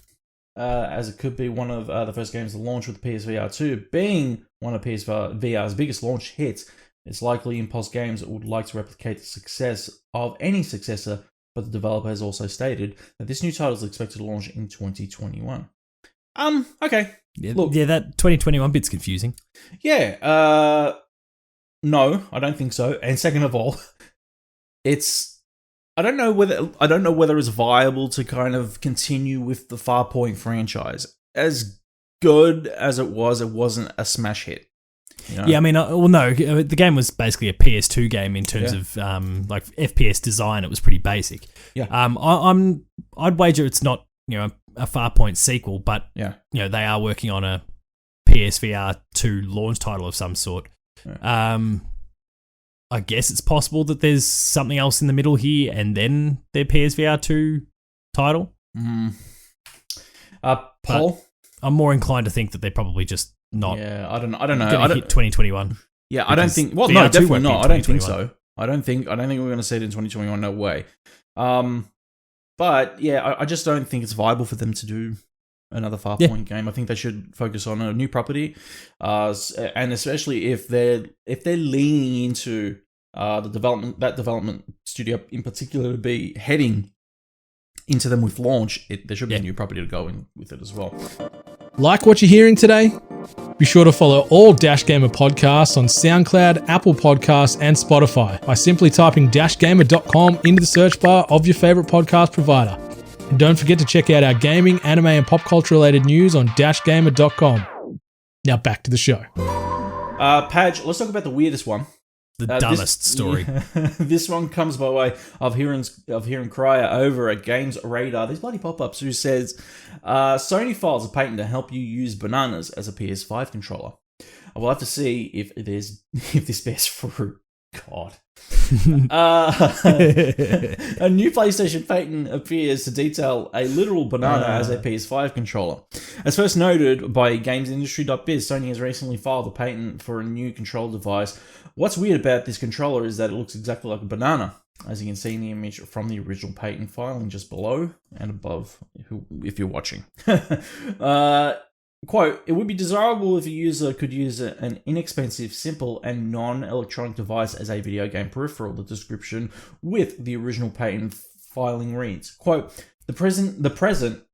As it could be one of the first games to launch with PSVR 2, being one of PSVR's biggest launch hits. It's likely Impulse Games would like to replicate the success of any successor but the developer has also stated that this new title is expected to launch in 2021. Okay. Look, that 2021 bit's confusing. Yeah. No, I don't think so. And second of all, I don't know whether it's viable to kind of continue with the Farpoint franchise. As good as it wasn't a smash hit. You know? Yeah, I mean, no, the game was basically a PS2 game in terms of like FPS design. It was pretty basic. Yeah. I'd wager it's not a Farpoint sequel, but yeah, they are working on a PSVR 2 launch title of some sort. Yeah. I guess it's possible that there's something else in the middle here, and then their PSVR 2 title. Paul, I'm more inclined to think that they're probably just not. Yeah, I don't know. I don't hit 2021. Yeah, I don't think. Well, VR2 no, definitely won't be not. in I don't think 2021. so. I don't think we're going to see it in 2021. No way. But yeah, I just don't think it's viable for them to do another Farpoint game. I think they should focus on a new property, and especially if they're leaning into the development studio in particular to be heading into them with launch. There should be a new property to go in with it as well. Like what you're hearing today? Be sure to follow all Dash Gamer podcasts on SoundCloud, Apple Podcasts, and Spotify by simply typing dashgamer.com into the search bar of your favorite podcast provider. And don't forget to check out our gaming, anime, and pop culture related news on dashgamer.com. Now back to the show. Padge, let's talk about the weirdest one. The dumbest story. This one comes by way of Hiram Cryer over at Games Radar. These bloody pop-ups who says, Sony files a patent to help you use bananas as a PS5 controller. I will have to see if this bears fruit. God. A new PlayStation patent appears to detail a literal banana as a PS5 controller. As first noted by GamesIndustry.biz, Sony has recently filed a patent for a new control device. What's weird about this controller is that it looks exactly like a banana, as you can see in the image from the original patent filing just below and above, if you're watching. Quote, it would be desirable if a user could use an inexpensive, simple, and non-electronic device as a video game peripheral. The description with the original patent filing reads, quote, the present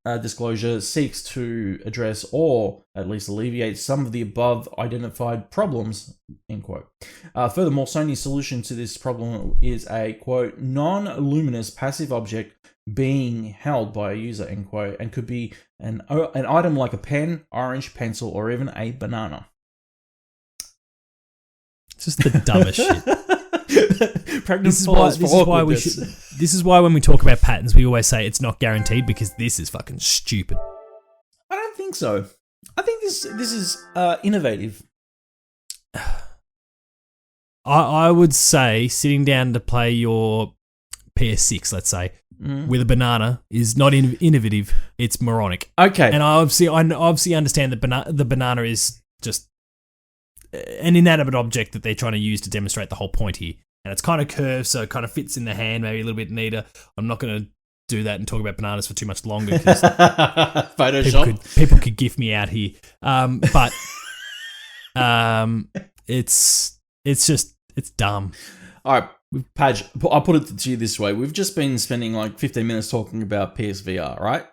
disclosure seeks to address or at least alleviate some of the above identified problems, end quote. Furthermore, Sony's solution to this problem is a, quote, non-luminous passive object being held by a user, end quote, and could be an item like a pen, orange, pencil, or even a banana. It's just the dumbest shit. This is why when we talk about patents, we always say it's not guaranteed, because this is fucking stupid. I don't think so. I think this is innovative. I would say sitting down to play your PS6, let's say, with a banana is not innovative. It's moronic. Okay, and I obviously understand that the banana is just an inanimate object that they're trying to use to demonstrate the whole point here. And it's kind of curved, so it kind of fits in the hand, maybe a little bit neater. I'm not going to do that and talk about bananas for too much longer, because people could gift me out here. But it's dumb. All right, Padge, I'll put it to you this way. We've just been spending like 15 minutes talking about PSVR, right?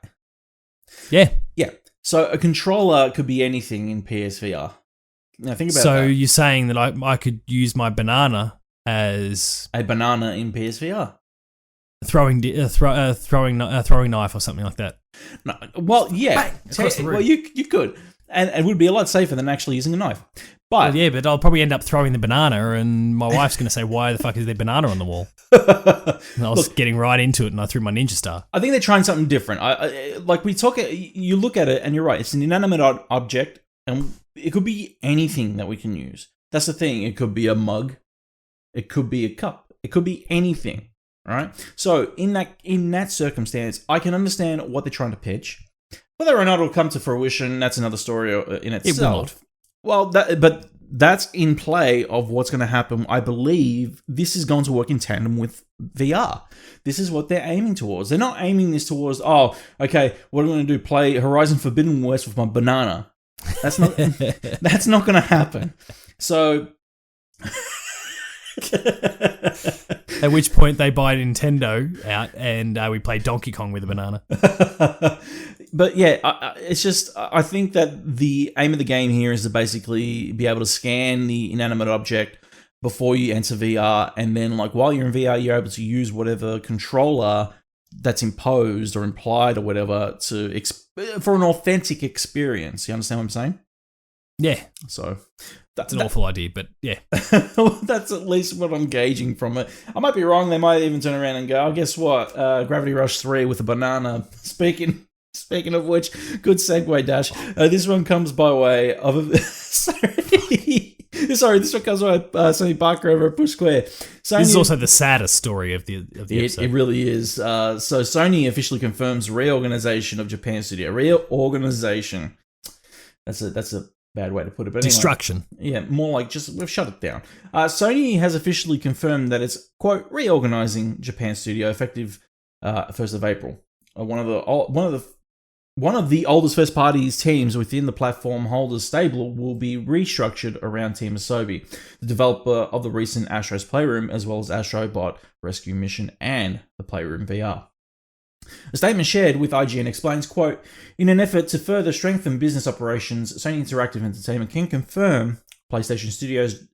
Yeah. Yeah. So a controller could be anything in PSVR. Now think about that. So you're saying that I could use my banana as a banana in PSVR, throwing knife or something like that. No, well, yeah, Bang, across the room. Well, you could, and it would be a lot safer than actually using a knife. But yeah, but I'll probably end up throwing the banana, and my wife's going to say, "Why the fuck is there banana on the wall?" And I was getting right into it, and I threw my ninja star. I think they're trying something different. You look at it, and you're right. It's an inanimate object, and it could be anything that we can use. That's the thing. It could be a mug. It could be a cup. It could be anything, right? So in that circumstance, I can understand what they're trying to pitch. Whether or not it'll come to fruition, that's another story in itself. It will not. Well, but that's in play of what's going to happen. I believe this is going to work in tandem with VR. This is what they're aiming towards. They're not aiming this towards, oh, okay, what am I going to do? Play Horizon Forbidden West with my banana. That's not going to happen. So At which point they buy Nintendo out and we play Donkey Kong with a banana. But yeah, it's just, I think that the aim of the game here is to basically be able to scan the inanimate object before you enter VR, and then like while you're in VR, you're able to use whatever controller that's imposed or implied or whatever for an authentic experience. You understand what I'm saying? Yeah. So that's an awful idea, but yeah. That's at least what I'm gauging from it. I might be wrong. They might even turn around and go, oh, guess what? Gravity Rush 3 with a banana. Speaking of which, good segue, Dash. This one comes by way of... Sorry, this one comes by Sony Parker over at Push Square. This is also the saddest story of the episode. It really is. So Sony officially confirms reorganization of Japan studio. Reorganization. That's a bad way to put it. But anyway, destruction. Yeah, more like just we've shut it down. Sony has officially confirmed that it's, quote, reorganizing Japan studio effective 1st of April. One of the oldest first parties teams within the platform holders stable will be restructured around Team Asobi, the developer of the recent Astro's Playroom, as well as Astrobot Rescue Mission and the Playroom VR. A statement shared with IGN explains, quote, in an effort to further strengthen business operations, Sony Interactive Entertainment can confirm PlayStation Studios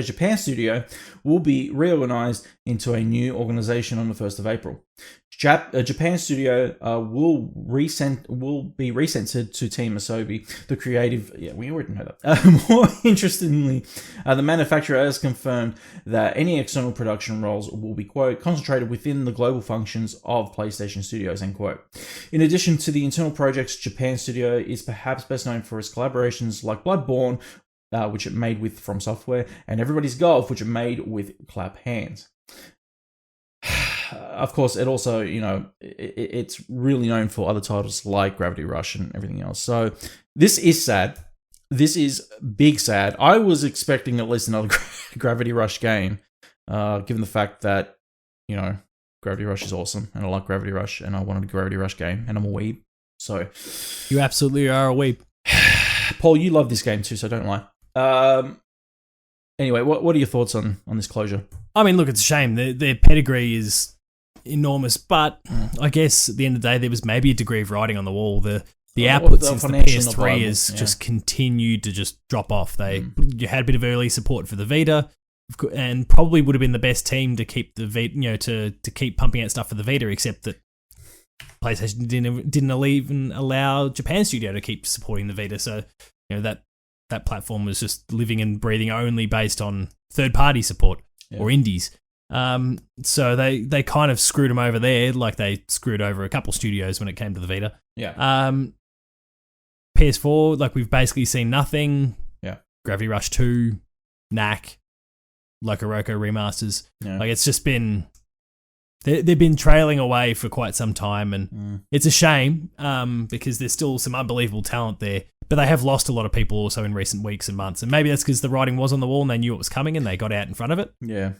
Japan Studio will be reorganized into a new organization on the 1st of April. Japan Studio will be recentered to Team Asobi, the creative... Yeah, we already know that. More interestingly, the manufacturer has confirmed that any external production roles will be, quote, concentrated within the global functions of PlayStation Studios, end quote. In addition to the internal projects, Japan Studio is perhaps best known for its collaborations like Bloodborne, which it made with From Software, and Everybody's Golf, which it made with Clap Hands. Of course, it also, it's really known for other titles like Gravity Rush and everything else. So this is sad. This is big sad. I was expecting at least another Gravity Rush game, given the fact that, Gravity Rush is awesome, and I like Gravity Rush, and I wanted a Gravity Rush game, and I'm a weeb. So you absolutely are a weeb. Paul, you love this game too, so don't lie. Anyway, what are your thoughts on this closure? I mean, look, it's a shame. Their pedigree is enormous, but I guess at the end of the day, there was maybe a degree of writing on the wall. The output since the PS3 has just continued to just drop off. You had a bit of early support for the Vita, and probably would have been the best team to keep the Vita, to keep pumping out stuff for the Vita, except that PlayStation didn't even allow Japan Studio to keep supporting the Vita. So that platform was just living and breathing only based on third-party support or indies. So they kind of screwed them over there, like they screwed over a couple studios when it came to the Vita. Yeah. PS4, like we've basically seen nothing. Yeah. Gravity Rush 2, Knack, Loco Roco remasters. Yeah. Like it's just been... They've been trailing away for quite some time, and it's a shame because there's still some unbelievable talent there. But they have lost a lot of people also in recent weeks and months, and maybe that's because the writing was on the wall and they knew it was coming and they got out in front of it. Yeah.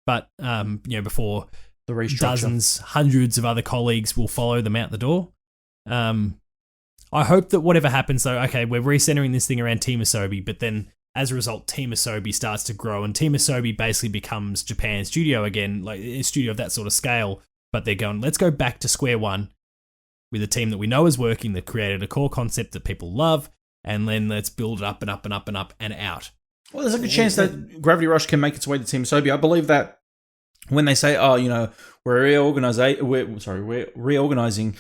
But before the restructure, dozens, hundreds of other colleagues will follow them out the door. I hope that whatever happens, though, okay, we're recentering this thing around Team Asobi, but then as a result, Team Asobi starts to grow, and Team Asobi basically becomes Japan's studio again, like a studio of that sort of scale. But they're going, let's go back to square one with a team that we know is working, that created a core concept that people love, and then let's build it up and up and up and up and out. Well, there's a good chance that Gravity Rush can make its way to Team Asobi. I believe that when they say, we're reorganizing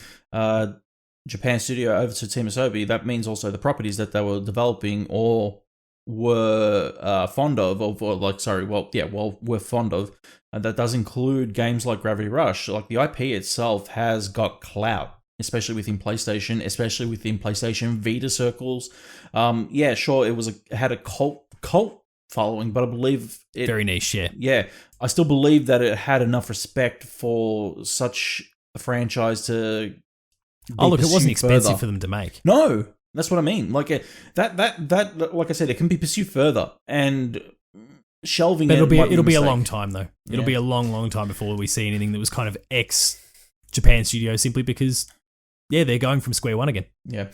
Japan Studio over to Team Asobi, that means also the properties that they were developing or were fond of, we're fond of. And that does include games like Gravity Rush. Like the IP itself has got clout, especially within PlayStation, especially within PlayStation Vita circles. It had a cult following, but I believe it very niche. Yeah, I still believe that it had enough respect for such a franchise to. Oh, look, it wasn't expensive for them to make. No, that's what I mean. Like that. Like I said, it can be pursued further, and shelving. But it'll be a long time though. It'll be a long time before we see anything that was kind of ex Japan Studio, simply because they're going from square one again. Yeah.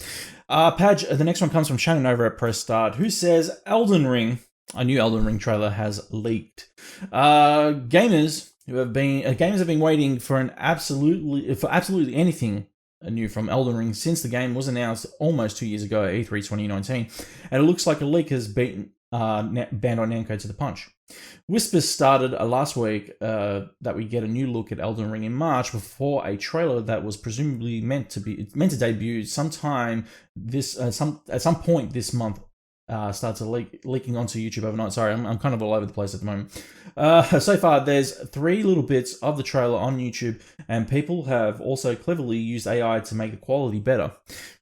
Padge, the next one comes from Shannon over at Press Start, who says Elden Ring A new Elden Ring trailer has leaked. Gamers have been waiting for absolutely anything new from Elden Ring since the game was announced almost 2 years ago at E3 2019, and it looks like a leak has beaten Bandai Namco to the punch. Whispers started last week that we get a new look at Elden Ring in March before a trailer that was presumably meant to debut sometime at some point this month starts leaking onto YouTube overnight. Sorry, I'm kind of all over the place at the moment. So far, there's 3 little bits of the trailer on YouTube, and people have also cleverly used AI to make the quality better.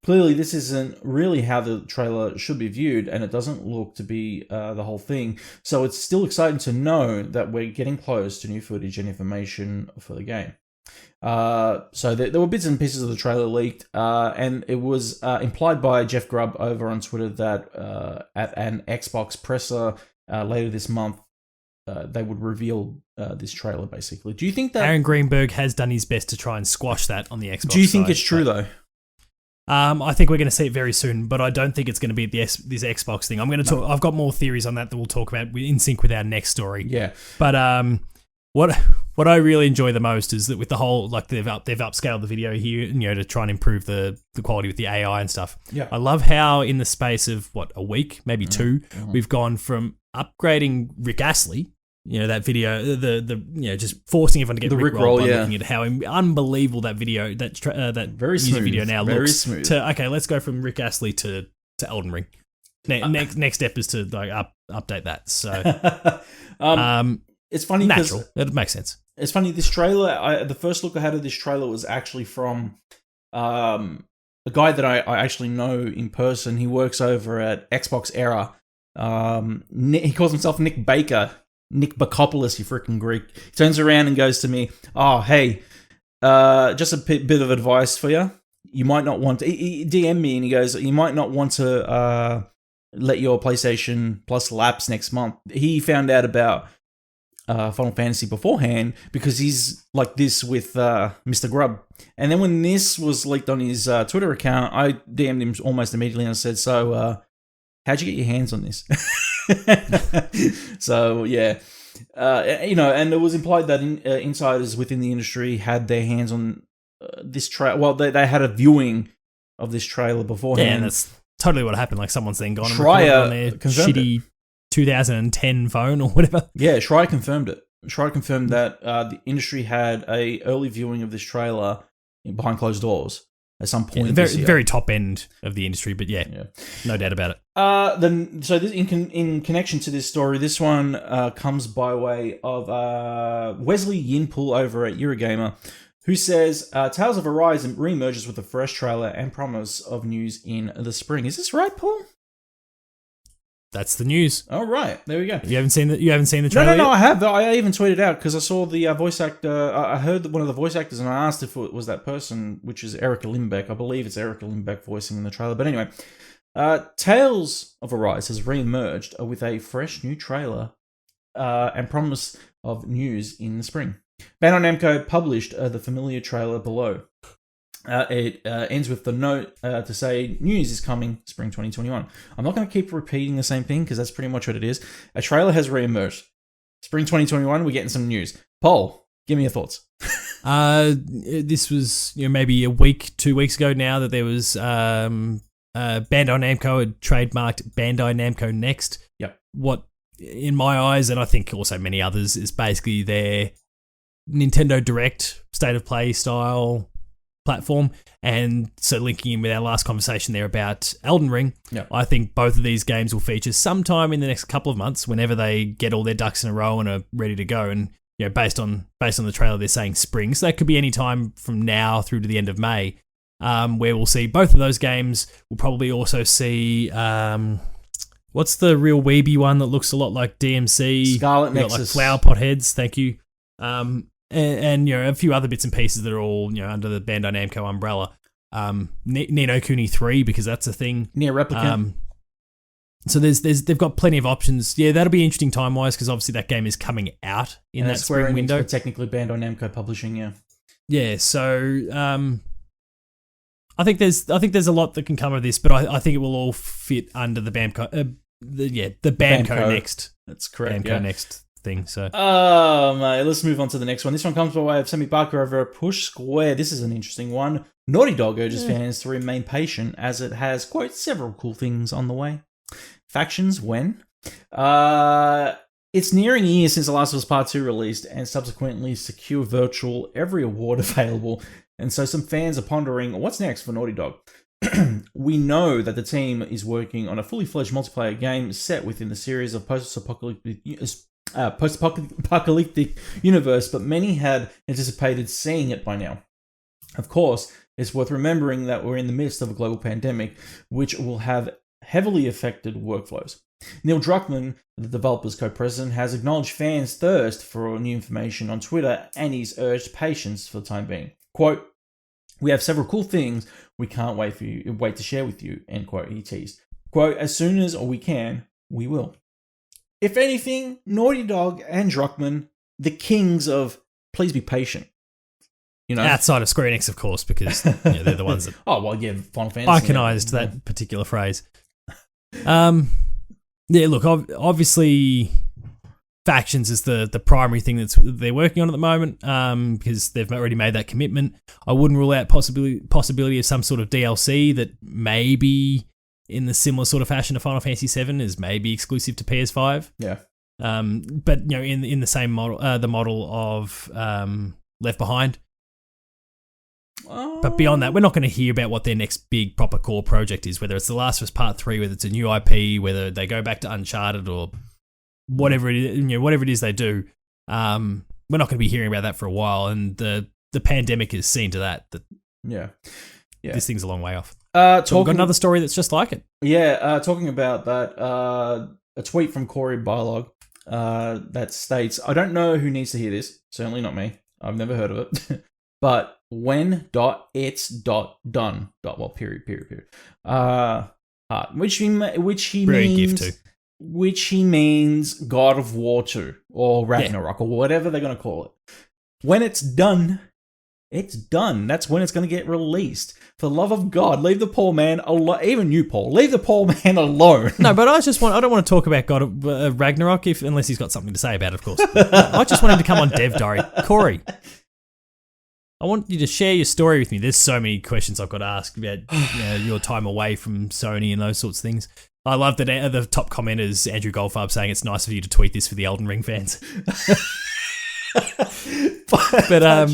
Clearly, this isn't really how the trailer should be viewed, and it doesn't look to be the whole thing. So it's still exciting to know that we're getting close to new footage and information for the game. So there were bits and pieces of the trailer leaked, and it was implied by Jeff Grubb over on Twitter that at an Xbox presser later this month, they would reveal this trailer, basically. Do you think that Aaron Greenberg has done his best to try and squash that on the Xbox? Do you think side, it's true, though? I think we're going to see it very soon, but I don't think it's going to be this Xbox thing. I'm going to talk. I've got more theories on that we'll talk about in sync with our next story. Yeah, but what I really enjoy the most is that with the whole, like, they've upscaled the video here, to try and improve the quality with the AI and stuff. Yeah, I love how in the space of a week, maybe 2, we've gone from upgrading Rick Astley, that video, the just forcing everyone to get Rick roll by looking at how unbelievable that video, that very music smooth video now very looks. Smooth. To okay, let's go from Rick Astley to Elden Ring. Next step is to update that. So, it's funny natural. It makes sense. It's funny. This trailer, the first look I had of this trailer was actually from a guy that I actually know in person. He works over at Xbox Era. He calls himself Nick Baker. Nick Bakopoulos, you freaking Greek. He turns around and goes to me, "Oh, hey, just a bit of advice for you. You might not want to..." He DM'd me and he goes, "You might not want to let your PlayStation Plus lapse next month." He found out about Final Fantasy beforehand because he's like this with Mr. Grubb. And then when this was leaked on his Twitter account, I DM'd him almost immediately and I said, "So, how'd you get your hands on this?" So yeah, and it was implied that insiders within the industry had their hands on this trailer. Well, they had a viewing of this trailer beforehand. Yeah, and that's totally what happened. Like, someone's then gone and Schreier recorded on their shitty 2010 phone or whatever. Yeah, Schreier confirmed it. Schreier confirmed that the industry had a early viewing of this trailer behind closed doors at some point. Yeah, very top end of the industry, but yeah, no doubt about it. In connection to this story, this one comes by way of Wesley Yinpool over at Eurogamer, who says Tales of Arise re-emerges with a fresh trailer and promise of news in the spring. Is this right, Paul? That's the news. All right, there we go. You haven't seen the trailer? No, yet? I have. I even tweeted out because I saw the voice actor. I heard one of the voice actors, and I asked if it was that person, which is Erica Limbeck. I believe it's Erica Limbeck voicing in the trailer. But anyway, Tales of Arise has re-emerged with a fresh new trailer and promise of news in the spring. Bandai Namco published the familiar trailer below. It ends with the note to say news is coming spring 2021. I'm not going to keep repeating the same thing because that's pretty much what it is. A trailer has re-emerged. Spring 2021, we're getting some news. Paul, give me your thoughts. This was maybe a week, 2 weeks ago now that there was Bandai Namco had trademarked Bandai Namco Next. Yep. What, in my eyes, and I think also many others, is basically their Nintendo Direct state of play style platform. And so linking in with our last conversation there about Elden Ring, I think both of these games will feature sometime in the next couple of months whenever they get all their ducks in a row and are ready to go. And based on the trailer, they're saying spring, so that could be any time from now through to the end of May, where we'll see both of those games. We'll probably also see what's the real weeby one that looks a lot like DMC? Scarlet Nexus, like flower pot heads. Thank you. And a few other bits and pieces that are all under the Bandai Namco umbrella. Ni no Kuni 3, because that's a thing. Near Replicant. So they've got plenty of options. Yeah, that'll be interesting time wise because obviously that game is coming out in that Square spring window. Technically Bandai Namco publishing, yeah. Yeah, so I think there's a lot that can come of this, but I think it will all fit under the the Bamco Next. That's correct. Bamco Next thing. So, mate, let's move on to the next one. This one comes by way of Semi Barker over at Push Square. This is an interesting one. Naughty Dog urges fans to remain patient as it has, quote, several cool things on the way. Factions when? It's nearing a year since The Last of Us Part 2 released and subsequently secured virtual every award available. And so some fans are pondering, what's next for Naughty Dog? We know that the team is working on a fully fledged multiplayer game set within the series of post-apocalyptic universe, but many had anticipated seeing it by now. Of course, it's worth remembering that we're in the midst of a global pandemic, which will have heavily affected workflows. Neil Druckmann, the developer's co-president, has acknowledged fans' thirst for new information on Twitter, and he's urged patience for the time being. Quote, "We have several cool things we can't wait to share with you," end quote, he teased. Quote, "As soon as we can, we will." If anything, Naughty Dog and Druckmann, the kings of please be patient. You know? Outside of Square Enix, of course, because they're the ones that Final Fantasy iconized that particular phrase. Look, obviously, Factions is the primary thing they're working on at the moment, because they've already made that commitment. I wouldn't rule out possibility of some sort of DLC that maybe in the similar sort of fashion to Final Fantasy VII is maybe exclusive to PS5. Yeah. But in the same model, the model of Left Behind. But beyond that, we're not going to hear about what their next big proper core project is, whether it's The Last of Us Part 3, whether it's a new IP, whether they go back to Uncharted or whatever it is, whatever it is they do. We're not going to be hearing about that for a while, and the pandemic has seen to that this thing's a long way off. So we've got another story that's just like it. Yeah, talking about that, a tweet from Corey Barlog that states, "I don't know who needs to hear this, certainly not me. I've never heard of it." But when.it's.done. Period. Which he Very means, gift too. Which he means God of War 2 or Ragnarok or whatever they're going to call it. When it's done, it's done. That's when it's going to get released. For the love of God, leave the poor man alone. Even you, Paul, leave the poor man alone. No, but I don't want to talk about God of Ragnarok unless he's got something to say about it, of course. I just want him to come on Dev Diary. Corey, I want you to share your story with me. There's so many questions I've got to ask about your time away from Sony and those sorts of things. I love that the top commenters, Andrew Goldfarb, saying it's nice of you to tweet this for the Elden Ring fans. But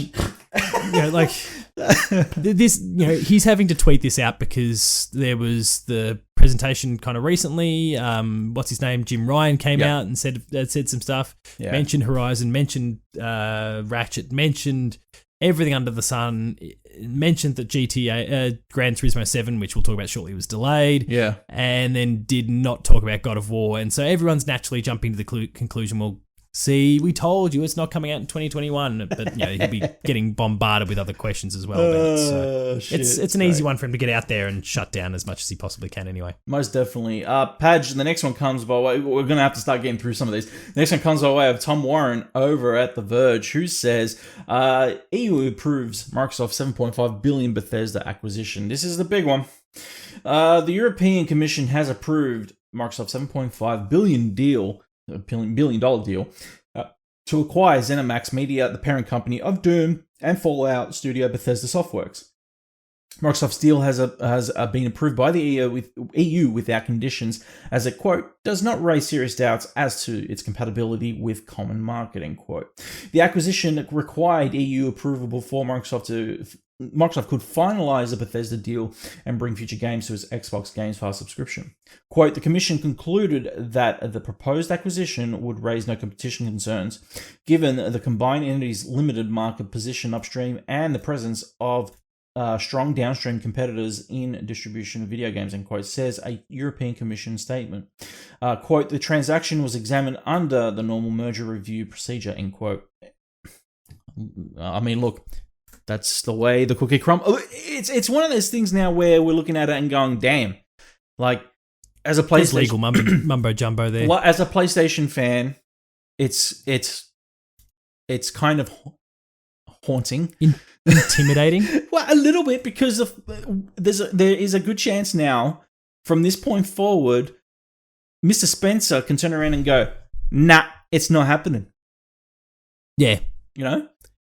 this, he's having to tweet this out because there was the presentation kind of recently. What's his name? Jim Ryan came out and said some stuff. Yeah. Mentioned Horizon. Mentioned Ratchet. Mentioned everything under the sun. Mentioned that Gran Turismo 7, which we'll talk about shortly, was delayed. Yeah. And then did not talk about God of War. And so everyone's naturally jumping to the conclusion, well, see, we told you it's not coming out in 2021. But he'll be getting bombarded with other questions as well. It's an easy one for him to get out there and shut down as much as he possibly can anyway. Most definitely. Padge, the next one comes by way, we're going to have to start getting through some of these. The next one comes by way of Tom Warren over at The Verge, who says, EU approves Microsoft's $7.5 billion Bethesda acquisition. This is the big one. The European Commission has approved Microsoft's $7.5 billion deal to acquire ZeniMax Media, the parent company of Doom and Fallout studio Bethesda Softworks. Microsoft's deal has been approved by the EU without conditions, as it, quote, does not raise serious doubts as to its compatibility with common marketing, quote. The acquisition required EU approval before Microsoft could finalize the Bethesda deal and bring future games to its Xbox Games Pass subscription. Quote, the Commission concluded that the proposed acquisition would raise no competition concerns, given the combined entity's limited market position upstream and the presence of strong downstream competitors in distribution of video games, end quote, says a European Commission statement. Quote, the transaction was examined under the normal merger review procedure, end quote. I mean, look, that's the way the cookie crumbles. It's one of those things now where we're looking at it and going, damn. Like, as a PlayStation... legal mumbo jumbo there. Well, as a PlayStation fan, it's kind of haunting. Intimidating? Well, a little bit, because there is a good chance now, from this point forward, Mr. Spencer can turn around and go, nah, it's not happening. Yeah. You know?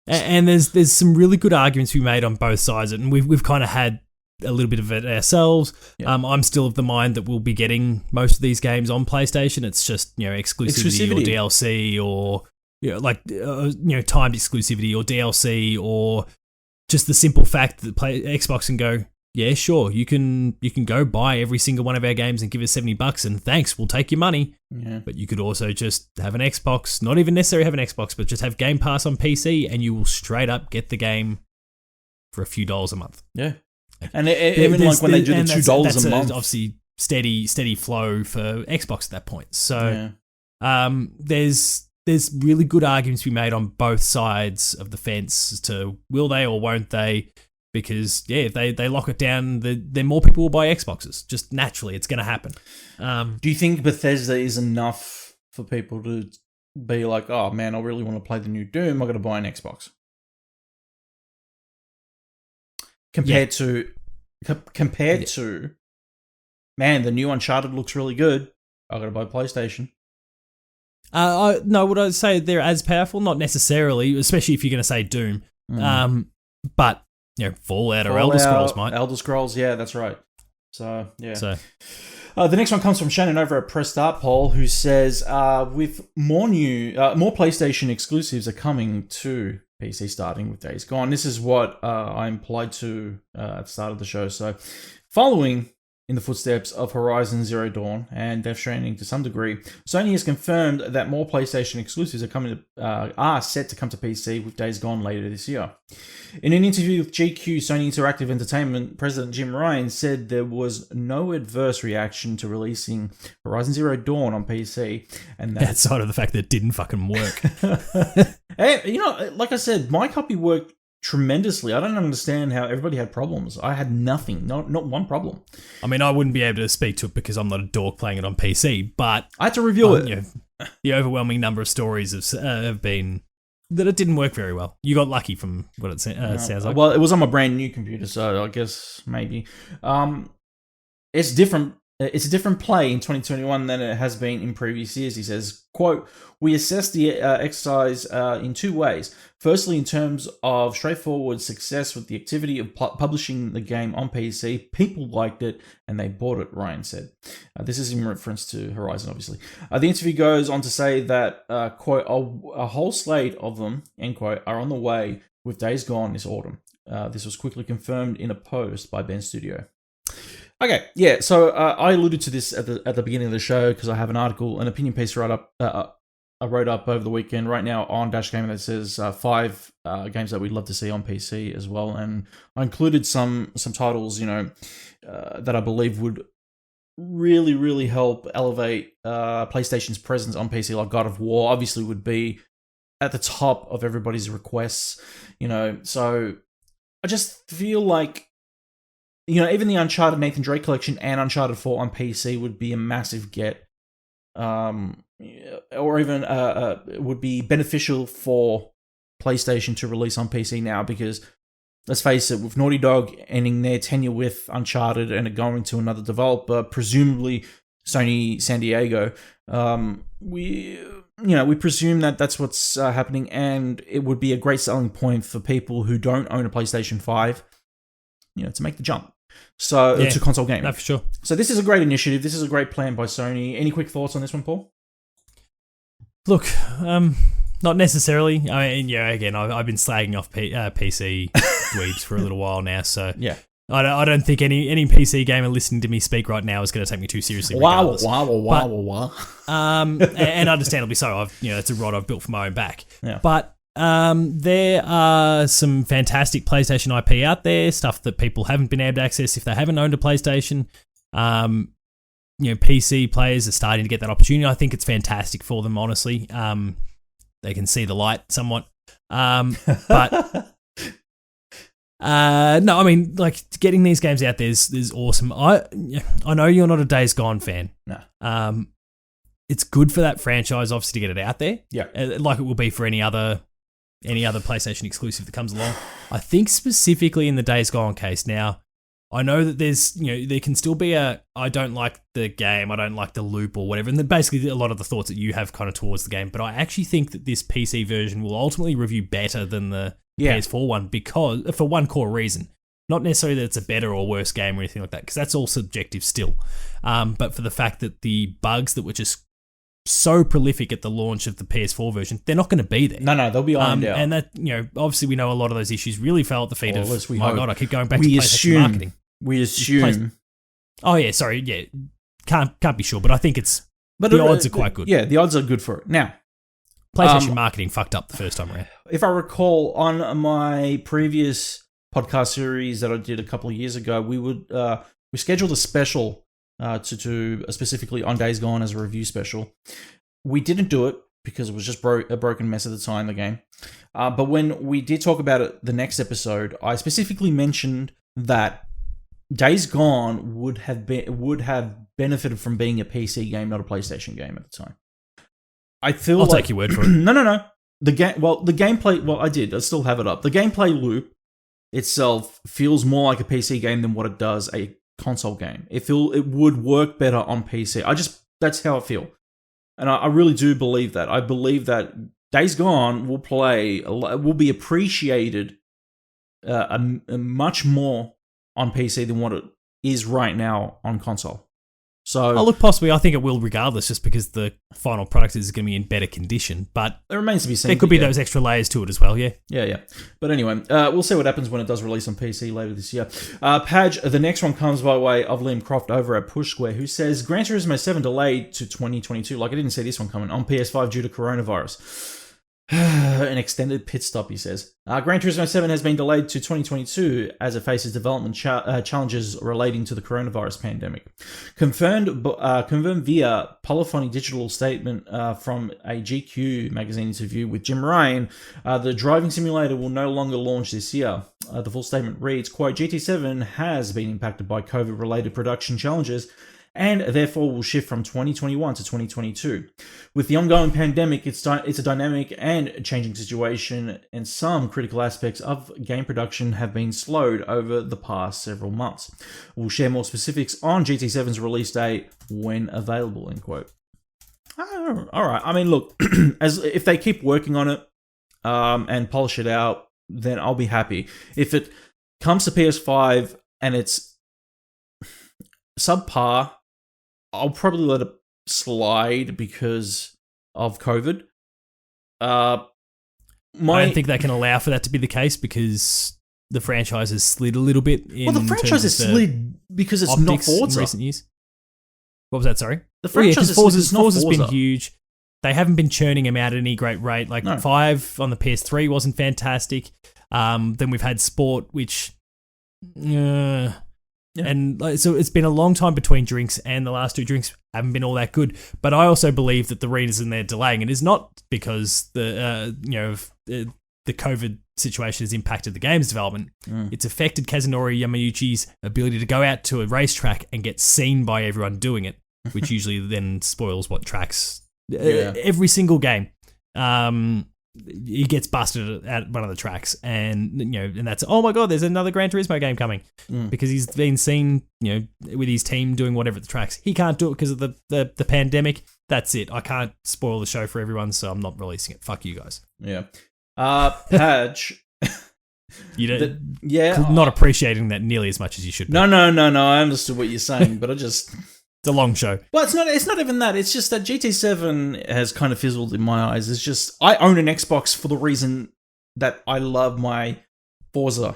And there's some really good arguments to be made on both sides, and we've kind of had a little bit of it ourselves. Yeah. I'm still of the mind that we'll be getting most of these games on PlayStation. It's just exclusivity. Or DLC or timed exclusivity or DLC, or just the simple fact that Xbox can go, yeah, sure, you can go buy every single one of our games and give us $70 and thanks, we'll take your money. Yeah. But you could also just have an Xbox, not even necessarily have an Xbox, but just have Game Pass on PC and you will straight up get the game for a few dollars a month. Yeah. And even like when they do the $2 a month. Obviously steady flow for Xbox at that point. So there's really good arguments to be made on both sides of the fence as to will they or won't they. Because, if they lock it down, then more people will buy Xboxes. Just naturally, it's going to happen. Do you think Bethesda is enough for people to be like, oh man, I really want to play the new Doom, I've got to buy an Xbox? Compared to, man, the new Uncharted looks really good, I've got to buy PlayStation. No, would I say they're as powerful? Not necessarily, especially if you're going to say Doom. But... Fallout or Elder Scrolls, mate. Elder Scrolls, yeah, that's right. So, yeah. The next one comes from Shannon over at Press Start Poll, who says, with more PlayStation exclusives are coming to PC starting with Days Gone. This is what I implied to at the start of the show. So, following in the footsteps of Horizon Zero Dawn and Death Stranding to some degree, Sony has confirmed that more PlayStation exclusives are set to come to PC with Days Gone later this year. In an interview with GQ, Sony Interactive Entertainment President Jim Ryan said there was no adverse reaction to releasing Horizon Zero Dawn on PC, and outside of the fact that it didn't fucking work. Hey, like I said, my copy worked tremendously. I don't understand how everybody had problems. I had nothing, not one problem. I mean, I wouldn't be able to speak to it because I'm not a dork playing it on PC, but I had to review it. The overwhelming number of stories have been that it didn't work very well. You got lucky from what it sounds like. Well, it was on my brand new computer, so I guess maybe. It's different. It's a different play in 2021 than it has been in previous years, he says. Quote, we assess the exercise in two ways. Firstly, in terms of straightforward success with the activity of publishing the game on PC, people liked it and they bought it, Ryan said. This is in reference to Horizon, obviously. The interview goes on to say that, quote, a whole slate of them, end quote, are on the way with Days Gone this autumn. This was quickly confirmed in a post by Ben Studio. Okay, yeah, so I alluded to this at the beginning of the show because I have an opinion piece I wrote up over the weekend right now on Dash Gamer that says 5 games that we'd love to see on PC as well, and I included some titles, that I believe would really, really help elevate PlayStation's presence on PC, like God of War obviously would be at the top of everybody's requests, so I just feel like even the Uncharted Nathan Drake collection and Uncharted 4 on PC would be a massive get. Or even would be beneficial for PlayStation to release on PC now because, let's face it, with Naughty Dog ending their tenure with Uncharted and it going to another developer, presumably Sony San Diego, we presume that that's what's happening, and it would be a great selling point for people who don't own a PlayStation 5, to make the jump. So to console gaming. No, for sure. So this is a great initiative. This is a great plan by Sony. Any quick thoughts on this one, Paul? Look, not necessarily. I mean, again, I've been slagging off PC dweebs for a little while now, so yeah. I don't think any PC gamer listening to me speak right now is going to take me too seriously. Wow. And understandably so. It's a rod I've built for my own back. Yeah. But there are some fantastic PlayStation IP out there, stuff that people haven't been able to access if they haven't owned a PlayStation. PC players are starting to get that opportunity. I think it's fantastic for them, honestly. They can see the light somewhat. But no, I mean, like, getting these games out there is awesome. I know you're not a Days Gone fan. No. It's good for that franchise, obviously, to get it out there. Yeah. Like it will be for any other PlayStation exclusive that comes along. I think specifically in the Days Gone case now, I know that there's, there can still be I don't like the game, I don't like the loop or whatever, and then basically a lot of the thoughts that you have kind of towards the game, but I actually think that this PC version will ultimately review better than the PS4 one for one core reason. Not necessarily that it's a better or worse game or anything like that, because that's all subjective still, but for the fact that the bugs that were just so prolific at the launch of the PS4 version, they're not going to be there. No, they'll be ironed out. And that, obviously we know a lot of those issues really fell at the feet of, God, I keep going back to we PlayStation marketing. We assume. Oh yeah, sorry, yeah, can't be sure, but I think the odds are quite good. Yeah, the odds are good for it. Now, PlayStation marketing fucked up the first time around. If I recall, on my previous podcast series that I did a couple of years ago, we scheduled a special to do specifically on Days Gone as a review special. We didn't do it because it was just a broken mess at the time, the game. But when we did talk about it the next episode, I specifically mentioned that Days Gone would have benefited from being a PC game, not a PlayStation game at the time. I'll take your word for it. No. The gameplay. Well, I did. I still have it up. The gameplay loop itself feels more like a PC game than what it does a console game. It would work better on PC. That's how I feel, and I really do believe that. I believe that Days Gone will be appreciated much more on PC than what it is right now on console. So, look, possibly, I think it will regardless, just because the final product is going to be in better condition. But it remains to be seen. There could be those extra layers to it as well, yeah. Yeah. But anyway, we'll see what happens when it does release on PC later this year. Padge, the next one comes by way of Liam Croft over at Push Square, who says, Gran Turismo 7 delayed to 2022. Like, I didn't see this one coming, on PS5 due to coronavirus. An extended pit stop, he says. Gran Turismo 7 has been delayed to 2022 as it faces development challenges relating to the coronavirus pandemic. Confirmed via Polyphony digital statement from a GQ magazine interview with Jim Ryan, the driving simulator will no longer launch this year. The full statement reads, quote, GT7 has been impacted by COVID-related production challenges and therefore will shift from 2021 to 2022. With the ongoing pandemic, it's a dynamic and changing situation, and some critical aspects of game production have been slowed over the past several months. We'll share more specifics on GT7's release date when available, end quote. All right. I mean, look, if they keep working on it and polish it out, then I'll be happy. If it comes to PS5 and it's subpar, I'll probably let it slide because of COVID. I don't think they can allow for that to be the case because the franchise has slid a little bit. The franchise has slid because it's not Forza. In recent years. What was that? Sorry. The franchise has slid because Forza's been huge. They haven't been churning them out at any great rate. 5 on the PS3 wasn't fantastic. Then we've had Sport, which... Yeah. And so it's been a long time between drinks, and the last 2 drinks haven't been all that good. But I also believe that the reason they're delaying it is not because the COVID situation has impacted the game's development. It's affected Kazunori Yamauchi's ability to go out to a racetrack and get seen by everyone doing it, which usually then spoils what tracks. Every single game. He gets busted at one of the tracks, and and that's, oh my god, there's another Gran Turismo game coming, because he's been seen with his team doing whatever at the tracks. He can't do it because of the pandemic. That's it. I can't spoil the show for everyone, so I'm not releasing it. Fuck you guys. Yeah. Padge. Not appreciating that nearly as much as you should be. No. I understood what you're saying, but it's a long show. Well, it's not even that. It's just that GT7 has kind of fizzled in my eyes. It's just, I own an Xbox for the reason that I love my Forza.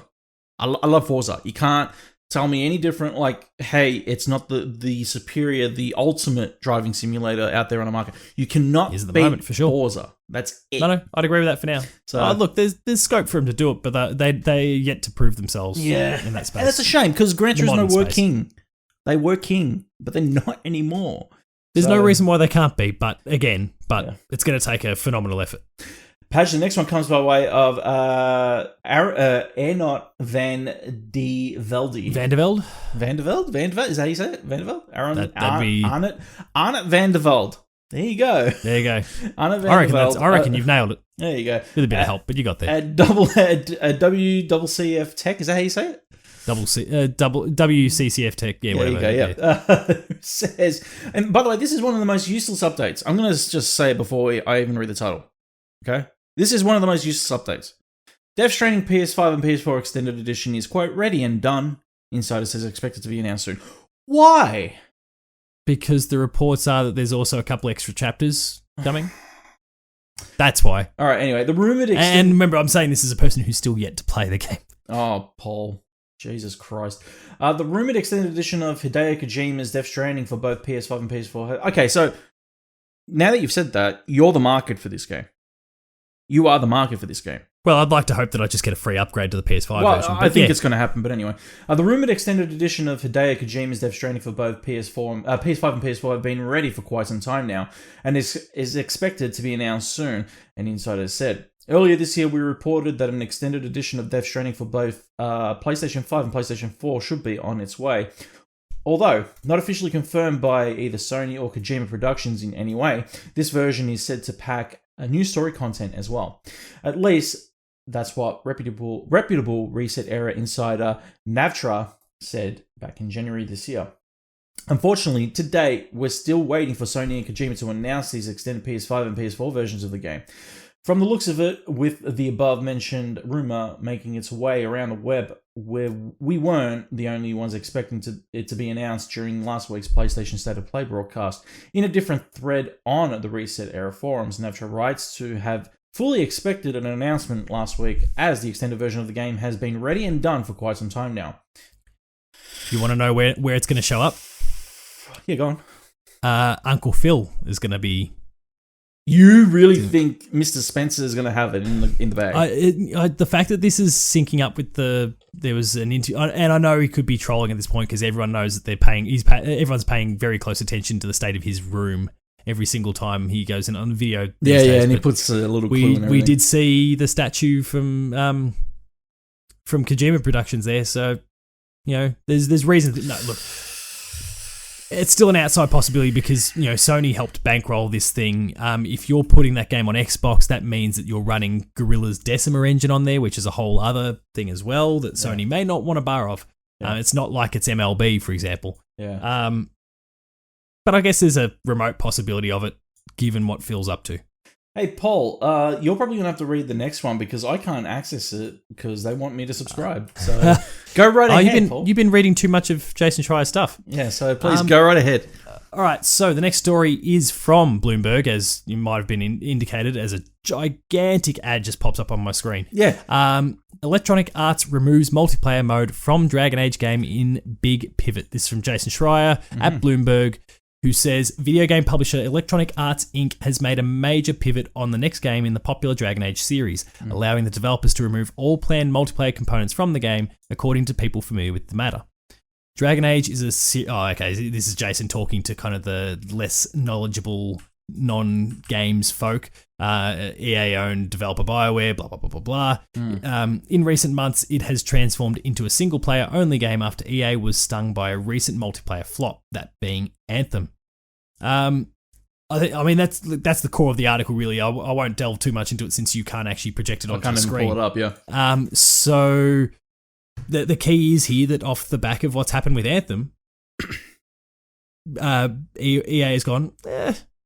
I love Forza. You can't tell me any different. Like, hey, it's not the superior, the ultimate driving simulator out there on the market. You cannot beat for sure. Forza. That's it. No, I'd agree with that for now. So look, there's scope for them to do it, but they're yet to prove themselves in that space. And that's a shame, because Gran Turismo were king. They were king, but they're not anymore. There's no reason why they can't be, but it's going to take a phenomenal effort. Page, the next one comes by way of Arnott van de Velde. Van de Velde? Van de Velde? Is that how you say it? Van de Velde? Arnott van de Velde. There you go. Arnott van de Velde. I reckon you've nailed it. There you go. With a bit of help, but you got there. WCF Tech, is that how you say it? WCCF Tech, yeah, There whatever. you go, yeah. Says, and by the way, this is one of the most useless updates. I'm going to just say it before I even read the title. Okay? This is one of the most useless updates. Death Stranding PS5 and PS4 Extended Edition is, quote, ready and done. Insider says expected to be announced soon. Why? Because the reports are that there's also a couple extra chapters coming. That's why. All right, anyway, the rumored And remember, I'm saying this as a person who's still yet to play the game. Oh, Paul. Jesus Christ. The rumored extended edition of Hideo Kojima's Death Stranding for both PS5 and PS4. Okay, so now that you've said that, you're the market for this game. You are the market for this game. Well, I'd like to hope that I just get a free upgrade to the PS5 version. I think it's going to happen, but anyway. The rumored extended edition of Hideo Kojima's Death Stranding for both PS5 and PS4 have been ready for quite some time now, and is expected to be announced soon, an insider said. Earlier this year, we reported that an extended edition of Death Stranding for both PlayStation 5 and PlayStation 4 should be on its way. Although not officially confirmed by either Sony or Kojima Productions in any way, this version is said to pack a new story content as well. At least, that's what reputable Reset Era insider Navtra said back in January this year. Unfortunately, to date, we're still waiting for Sony and Kojima to announce these extended PS5 and PS4 versions of the game. From the looks of it, with the above-mentioned rumor making its way around the web, where we weren't the only ones expecting it to be announced during last week's PlayStation State of Play broadcast. In a different thread on the Reset Era forums, Navtra writes to have fully expected an announcement last week, as the extended version of the game has been ready and done for quite some time now. You want to know where it's going to show up? Yeah, go on. Uncle Phil is going to be... You really think Mr. Spencer is going to have it in the bag? The fact that this is syncing up with there was an interview, and I know he could be trolling at this point because everyone knows that they're paying. Everyone's paying very close attention to the state of his room every single time he goes in on the video. Yeah, and he puts a little clue in everything. We did see the statue from Kojima Productions there, so you know there's reason. No, look. It's still an outside possibility because, you know, Sony helped bankroll this thing. If you're putting that game on Xbox, that means that you're running Guerrilla's Decima engine on there, which is a whole other thing as well that Sony may not want a bar of. Yeah. It's not like it's MLB, for example. Yeah. But I guess there's a remote possibility of it, given what Phil's up to. Hey, Paul, you're probably going to have to read the next one because I can't access it because they want me to subscribe. So go right ahead, Paul. You've been reading too much of Jason Schreier's stuff. Yeah, so please go right ahead. All right, so the next story is from Bloomberg, as you might have been indicated, as a gigantic ad just pops up on my screen. Yeah. Electronic Arts removes multiplayer mode from Dragon Age game in big pivot. This is from Jason Schreier at Bloomberg, who says video game publisher Electronic Arts Inc. has made a major pivot on the next game in the popular Dragon Age series, allowing the developers to remove all planned multiplayer components from the game, according to people familiar with the matter. Dragon Age is this is Jason talking to kind of the less knowledgeable non-games folk. EA-owned developer BioWare, blah, blah, blah, blah, blah. In recent months, it has transformed into a single-player only game after EA was stung by a recent multiplayer flop, that being Anthem. I mean, that's the core of the article, really. I won't delve too much into it since you can't actually project it onto the screen. I can't even pull it up, yeah. So the key is here that off the back of what's happened with Anthem, EA has gone,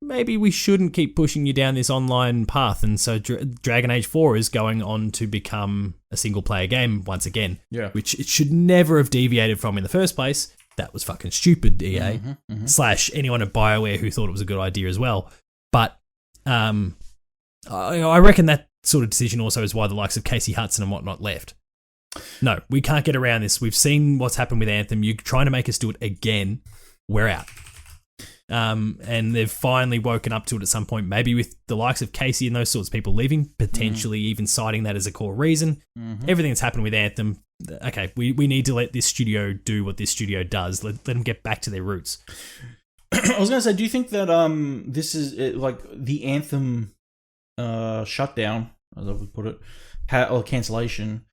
maybe we shouldn't keep pushing you down this online path. And so Dragon Age 4 is going on to become a single-player game once again, which it should never have deviated from in the first place. That was fucking stupid, EA, / anyone at BioWare who thought it was a good idea as well. But I reckon that sort of decision also is why the likes of Casey Hudson and whatnot left. No, we can't get around this. We've seen what's happened with Anthem. You're trying to make us do it again. We're out. And they've finally woken up to it at some point, maybe with the likes of Casey and those sorts of people leaving, potentially even citing that as a core reason. Everything that's happened with Anthem, okay, we need to let this studio do what this studio does. Let them get back to their roots. I was going to say, do you think that this is like the Anthem shutdown, as I would put it, or cancellation,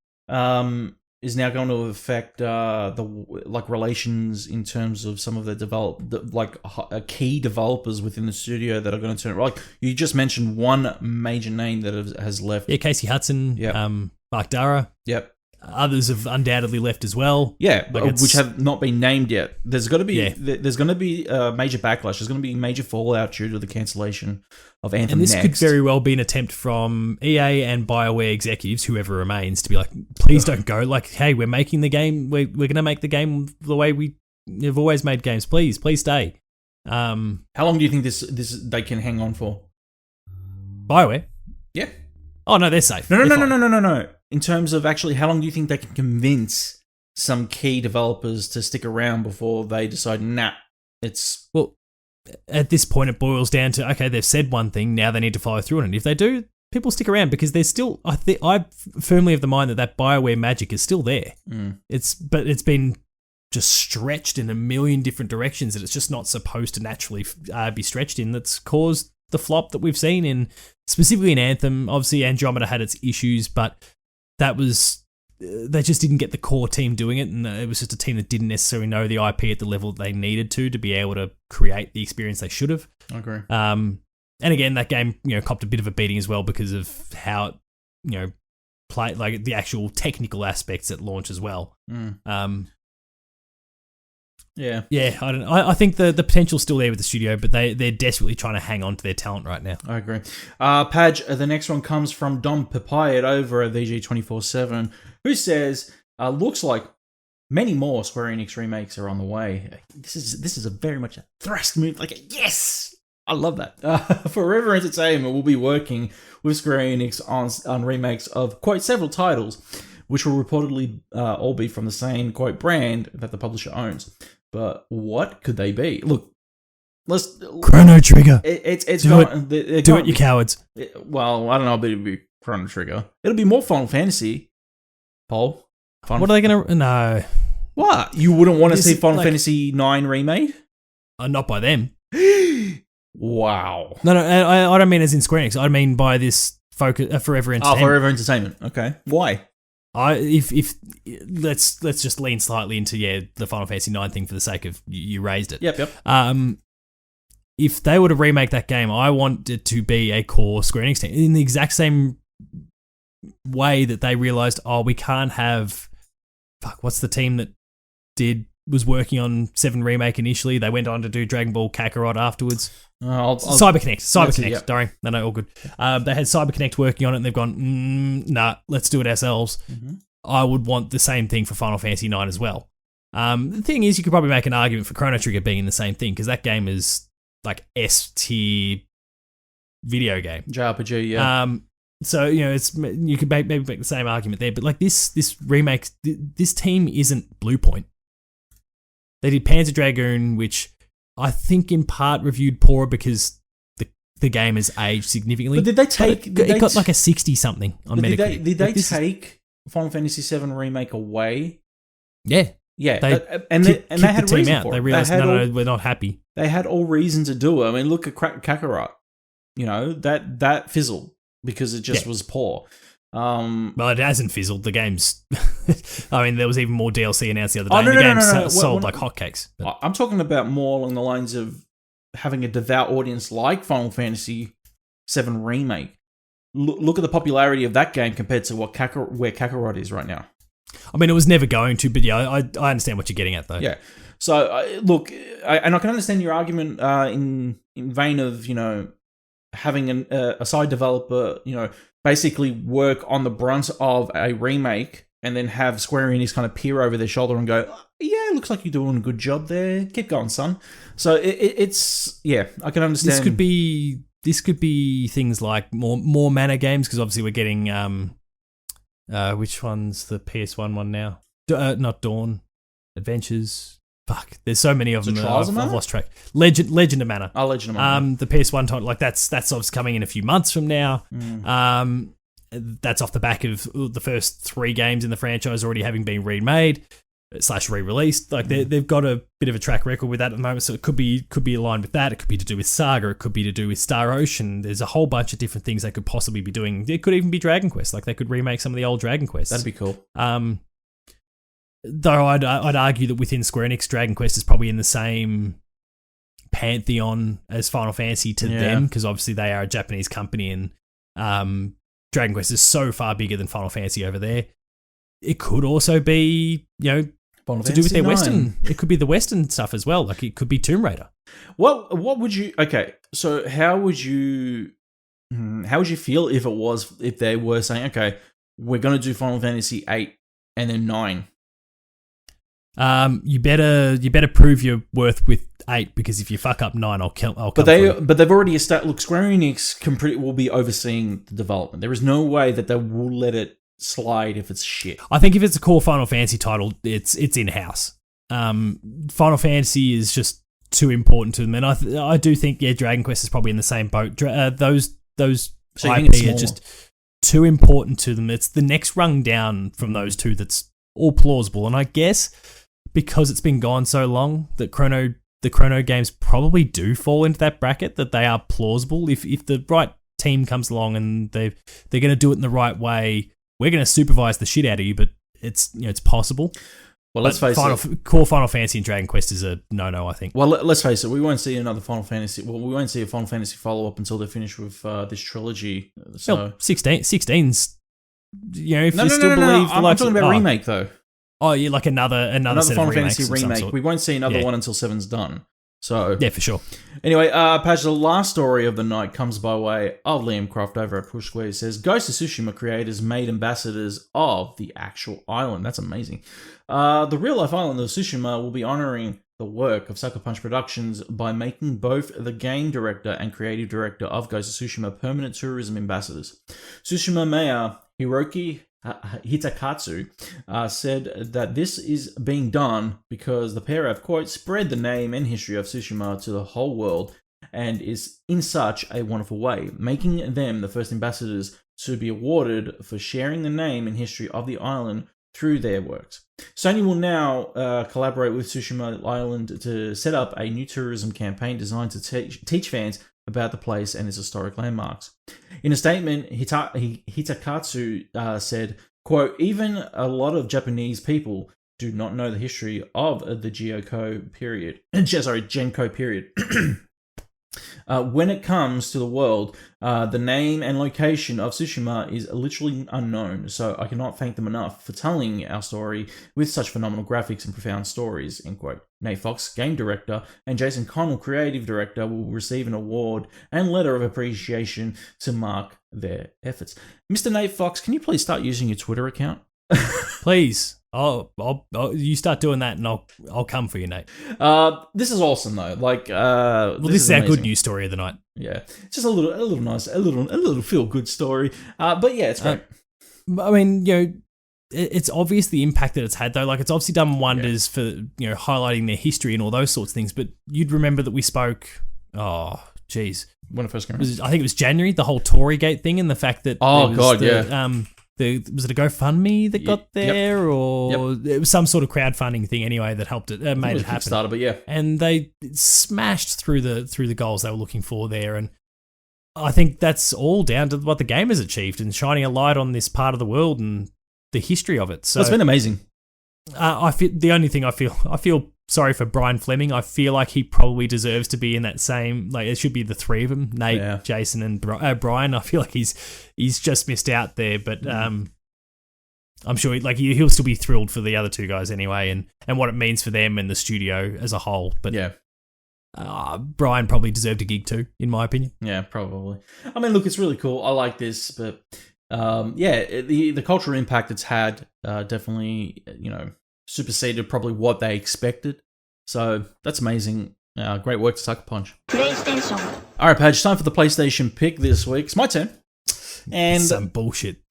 is now going to affect the relations in terms of some of the key developers within the studio that are going to turn. Like you just mentioned one major name that has left. Yeah, Casey Hudson. Mark Dara. Yep. Others have undoubtedly left as well. Yeah, Like which have not been named yet. There's going to be Yeah. there's going to be major backlash. There's going to be major fallout due to the cancellation of Anthem. And this could very well be an attempt from EA and BioWare executives, whoever remains, to be like, please don't go. Like, hey, we're making the game. We're going to make the game the way we've always made games. Please stay. How long do you think this they can hang on for? BioWare? Yeah. Oh, no, they're safe. No. They're fine. No. In terms of actually, how long do you think they can convince some key developers to stick around before they decide, nah, it's... Well, at this point, it boils down to, okay, they've said one thing, now they need to follow through on it. If they do, people stick around because there's still... I firmly have the mind that BioWare magic is still there. But it's been just stretched in a million different directions that it's just not supposed to naturally be stretched in. That's caused the flop that we've seen in, specifically in Anthem. Obviously, Andromeda had its issues, but that was... they just didn't get the core team doing it, and it was just a team that didn't necessarily know the IP at the level that they needed to be able to create the experience they should have. I agree. And again, that game, copped a bit of a beating as well because of how it, play, like the actual technical aspects at launch as well. Yeah. I think the potential's still there with the studio, but they're desperately trying to hang on to their talent right now. I agree. Paj, the next one comes from Dom Papayat over at VG247, who says, looks like many more Square Enix remakes are on the way. This is a very much a thrust move. Like, yes! I love that. Forever Entertainment will be working with Square Enix on remakes of, quote, several titles, which will reportedly all be from the same, quote, brand that the publisher owns. But what could they be? Look, let's... Chrono Trigger. It's Do it, you cowards. Well, I don't know, but it'll be Chrono Trigger. It'll be more Final Fantasy. Paul? What are they going to... No. What? You wouldn't want to see Final like, Fantasy 9 remade? Not by them. Wow. No, I don't mean as in Square Enix. I mean by this Forever Entertainment. Oh, Forever Entertainment. Okay. Why? If let's just lean slightly into the Final Fantasy 9 thing for the sake of you raised it. Yep. If they were to remake that game, I want it to be a core Square Enix team in the exact same way that they realized, we can't have what's the team that was working on 7 Remake initially? They went on to do Dragon Ball Kakarot afterwards. CyberConnect. Yep. Sorry. No, all good. They had CyberConnect working on it and they've gone, nah, let's do it ourselves. Mm-hmm. I would want the same thing for Final Fantasy 9 as well. The thing is, you could probably make an argument for Chrono Trigger being in the same thing because that game is like S-tier video game. JRPG, yeah. So, you could maybe make the same argument there, but like this remake, this team isn't Bluepoint. They did Panzer Dragoon, which I think in part reviewed poorer because the game has aged significantly. But did they take... It got like a 60-something on Metacritic. Did they take Final Fantasy VII Remake away? Yeah. Yeah. They they had the team reason out. for They it. realized, no, we're not happy. They had all reason to do it. I mean, look at Kakarot. That fizzled because it just was poor. Well, it hasn't fizzled. The game's... I mean, there was even more DLC announced the other day. Oh, no, and the no, game sold like hotcakes. But I'm talking about more along the lines of having a devout audience like Final Fantasy VII Remake. Look at the popularity of that game compared to where Kakarot is right now. I mean, it was never going to, but yeah, I understand what you're getting at, though. Yeah. So, look, and I can understand your argument in vein of, having a side developer, basically work on the brunt of a remake and then have Square Enix kind of peer over their shoulder and go, yeah, looks like you're doing a good job there. Keep going, son. So it's I can understand. This could be things like more mana games because obviously we're getting which one's the PS1 one now? Not Dawn, Adventures. Fuck, there's so many of them. I've lost track. Legend of Mana. Oh, Legend of Mana. The PS1 title, like that's obviously coming in a few months from now. That's off the back of the first 3 games in the franchise already having been remade / re-released. Like they've got a bit of a track record with that at the moment, so it could be aligned with that. It could be to do with Saga. It could be to do with Star Ocean. There's a whole bunch of different things they could possibly be doing. It could even be Dragon Quest. Like they could remake some of the old Dragon Quests. That'd be cool. Though I'd argue that within Square Enix, Dragon Quest is probably in the same pantheon as Final Fantasy to them because obviously they are a Japanese company and Dragon Quest is so far bigger than Final Fantasy over there. it could also be, Final to do with Fantasy their 9. Western. It could be the Western stuff as well. Like it could be Tomb Raider. What would you? Okay, so how would you feel if they were saying, okay, we're going to do Final Fantasy 8 and then 9? You better prove your worth with 8, because if you fuck up 9, I'll come But for you. they've already established. Look, Square Enix will be overseeing the development. There is no way that they will let it slide if it's shit. I think if it's a core Final Fantasy title, it's in house. Final Fantasy is just too important to them, and I do think Dragon Quest is probably in the same boat. Those So IP are just too important to them. It's the next rung down from those two that's all plausible, and I guess because it's been gone so long that the Chrono games probably do fall into that bracket, that they are plausible. If the right team comes along and they're going to do it in the right way, we're going to supervise the shit out of you, but it's possible. Well, let's face it. Core Final Fantasy and Dragon Quest is a no-no, I think. Well, let's face it. We won't see another Final Fantasy. Well, we won't see a Final Fantasy follow-up until they're finished with this trilogy. So 16's. If no, you still believe, I'm talking about remake though. Oh, yeah, like another set Final of remakes Fantasy of some remake. sort. We won't see another one until 7's done. So yeah, for sure. Anyway, Patch, the last story of the night comes by way of Liam Croft over at Push Square. He says, Ghost of Tsushima creators made ambassadors of the actual island. That's amazing. The real-life island of Tsushima will be honoring the work of Sucker Punch Productions by making both the game director and creative director of Ghost of Tsushima permanent tourism ambassadors. Tsushima Mayor Hiroki Hitakatsu said that this is being done because the pair have, quote, spread the name and history of Tsushima to the whole world and is in such a wonderful way, making them the first ambassadors to be awarded for sharing the name and history of the island through their works. Sony will now collaborate with Tsushima Island to set up a new tourism campaign designed to teach fans about the place and its historic landmarks. In a statement, Hitakatsu said, quote, even a lot of Japanese people do not know the history of the Genko period. When it comes to the world, the name and location of Tsushima is literally unknown, so I cannot thank them enough for telling our story with such phenomenal graphics and profound stories, end quote. Nate Fox, game director, and Jason Connell, creative director, will receive an award and letter of appreciation to mark their efforts. Mr. Nate Fox, can you please start using your Twitter account? Please. I'll you start doing that and I'll come for you, Nate. This is awesome though. Like, this is our good news story of the night. Yeah, just a little nice, a little feel good story. But yeah, it's great. I mean, it's obvious the impact that it's had though. Like, it's obviously done wonders for highlighting their history and all those sorts of things. But you'd remember that we spoke. Oh, geez, when it first came out, I think it was January. The whole Torygate thing and the fact that was it a GoFundMe that got there, or it was some sort of crowdfunding thing anyway that helped it, made it happen. Kickstarter, but yeah, and they smashed through the goals they were looking for there, and I think that's all down to what the game has achieved and shining a light on this part of the world and the history of it. So it's been amazing. I feel the only thing I feel sorry for Brian Fleming. I feel like he probably deserves to be in that same, like, it should be the three of them, Nate, Jason, and Brian. I feel like he's just missed out there, but I'm sure he'll still be thrilled for the other two guys anyway, and what it means for them and the studio as a whole. But Brian probably deserved a gig too, in my opinion. Yeah, probably. I mean, look, it's really cool. I like this, but the cultural impact it's had definitely, superseded probably what they expected. So that's amazing. Great work to Sucker Punch. PlayStation. All right, Paige, time for the PlayStation pick this week. It's my turn. And some bullshit.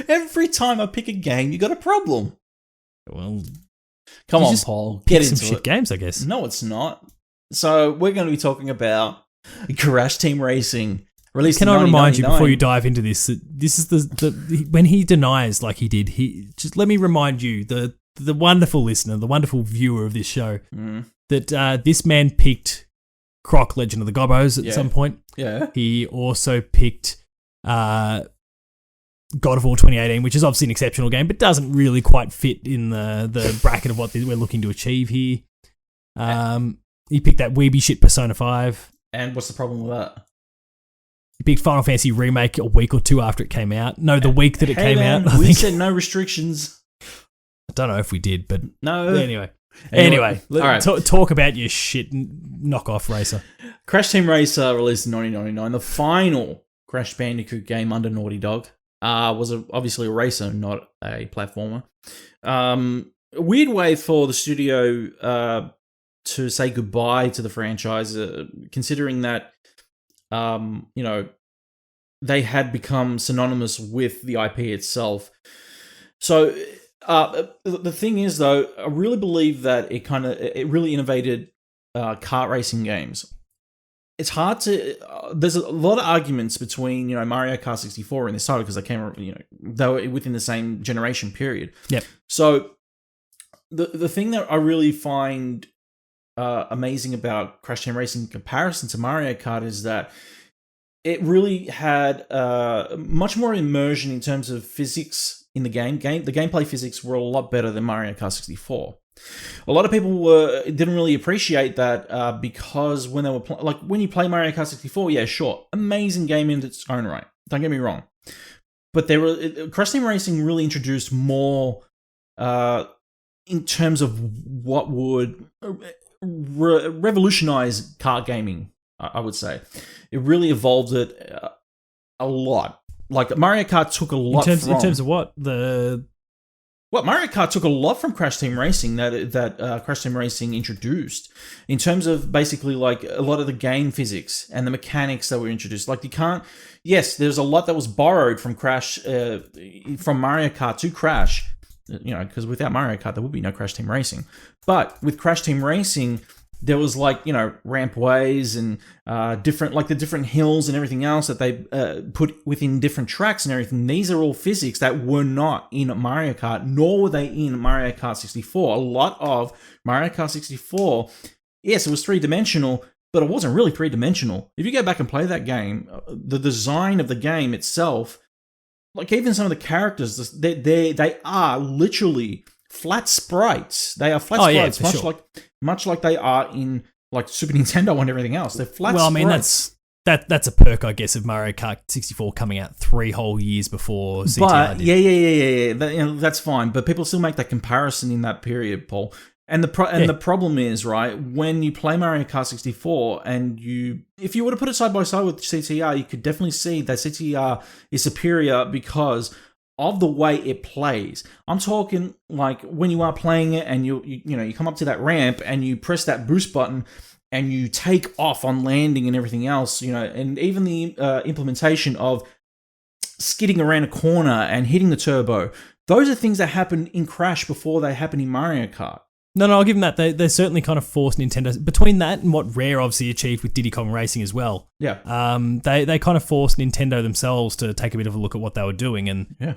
Every time I pick a game, you got a problem. Well, come on, Paul. Get into some shit games, I guess. No, it's not. So we're going to be talking about Crash Team Racing. Can I remind you before you dive into this that this is the when he denies like he did, just let me remind you, the wonderful listener, the wonderful viewer of this show, that this man picked Croc Legend of the Gobbos at some point. Yeah. He also picked God of War 2018, which is obviously an exceptional game, but doesn't really quite fit in the bracket of what we're looking to achieve here. He picked that weeby shit Persona 5. And what's the problem with that? big Final Fantasy remake a week or two after it came out. No, the week that it came out. We said no restrictions. I don't know if we did, but no. Anyway, all right. Talk about your shit knockoff racer. Crash Team Racer released in 1999. The final Crash Bandicoot game under Naughty Dog was obviously a racer, not a platformer. A weird way for the studio to say goodbye to the franchise, considering that they had become synonymous with the IP itself. So the thing is, though, I really believe that it really innovated kart racing games. It's hard to. There's a lot of arguments between Mario Kart 64 and this title because they were within the same generation period. Yep. So the thing that I really find amazing about Crash Team Racing in comparison to Mario Kart is that it really had much more immersion in terms of physics in the game. The gameplay physics were a lot better than Mario Kart 64. A lot of people didn't really appreciate that because when they were when you play Mario Kart 64, yeah, sure, amazing game in its own right. Don't get me wrong, but Crash Team Racing really introduced more in terms of what would revolutionize kart gaming. I would say it really evolved it a lot. Like Mario Kart took a lot in terms of what Mario Kart took a lot from Crash Team Racing that Crash Team Racing introduced in terms of basically like a lot of the game physics and the mechanics that were introduced. Like there's a lot that was borrowed from from Mario Kart to Crash, because without Mario Kart there would be no Crash Team Racing. But with Crash Team Racing, there was rampways and different hills and everything else that they put within different tracks and everything. These are all physics that were not in Mario Kart, nor were they in Mario Kart 64. A lot of Mario Kart 64, yes, it was three-dimensional, but it wasn't really three-dimensional. If you go back and play that game, the design of the game itself, like even some of the characters, they are literally flat sprites. They are flat sprites, much like they are in like Super Nintendo and everything else. They're flat sprites. Well, I mean, that's a perk, I guess, of Mario Kart 64 coming out 3 whole years before CTR but, did. Yeah. That's fine. But people still make that comparison in that period, Paul. And the problem is, right, when you play Mario Kart 64 and if you were to put it side by side with CTR, you could definitely see that CTR is superior because of the way it plays. I'm talking like when you are playing it and you come up to that ramp and you press that boost button and you take off on landing and everything else, and even the implementation of skidding around a corner and hitting the turbo. Those are things that happen in Crash before they happen in Mario Kart. No, I'll give them that. They certainly kind of forced Nintendo, between that and what Rare obviously achieved with Diddy Kong Racing as well. Yeah. They kind of forced Nintendo themselves to take a bit of a look at what they were doing.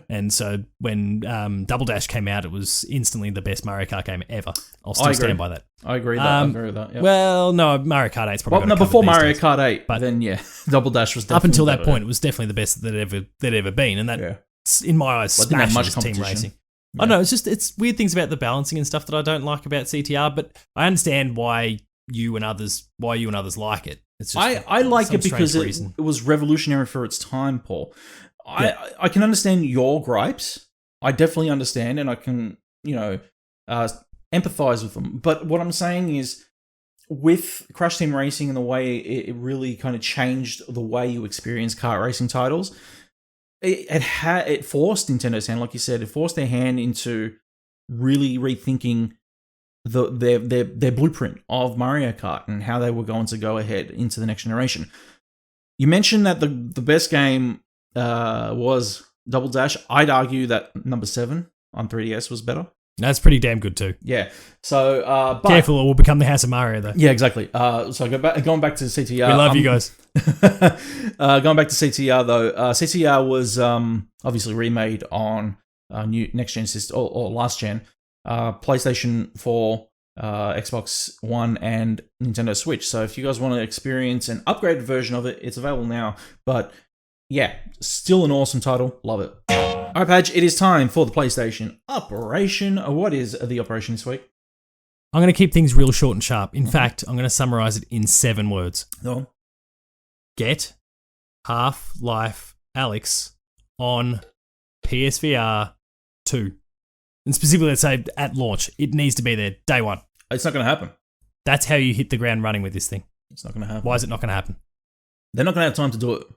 And so when Double Dash came out, it was instantly the best Mario Kart game ever. I'll still stand by that. I agree with that. Yep. Well, no, Mario Kart 8's probably before Mario Kart 8, but then Double Dash was definitely up until that better. point, it was definitely the best that ever been. And that, in my eyes, smashes Team Racing. Yeah. I know, it's weird things about the balancing and stuff that I don't like about CTR, but I understand why you and others like it. It's just I like it because it was revolutionary for its time, Paul. I can understand your gripes. I definitely understand, and I can empathize with them. But what I'm saying is, with Crash Team Racing and the way it really kind of changed the way you experience kart racing titles. It forced Nintendo's hand, like you said, it forced their hand into really rethinking their blueprint of Mario Kart and how they were going to go ahead into the next generation. You mentioned that the best game was Double Dash. I'd argue that number 7 on 3DS was better. That's pretty damn good too. Yeah. So, but, careful, it will become the House of Mario though. Yeah, exactly. So going back to CTR. We love you guys. Going back to CTR though, CTR was obviously remade on new next gen system or last gen, PlayStation 4, Xbox One, and Nintendo Switch. So if you guys want to experience an upgraded version of it, it's available now. But yeah, still an awesome title. Love it. All right, Padge, it is time for the PlayStation Operation. What is the operation this week? I'm going to keep things real short and sharp. In fact, I'm going to summarize it in 7 words. No. Get Half-Life Alyx on PSVR 2. And specifically, let's say at launch, it needs to be there day one. It's not going to happen. That's how you hit the ground running with this thing. It's not going to happen. Why is it not going to happen? They're not going to have time to do it.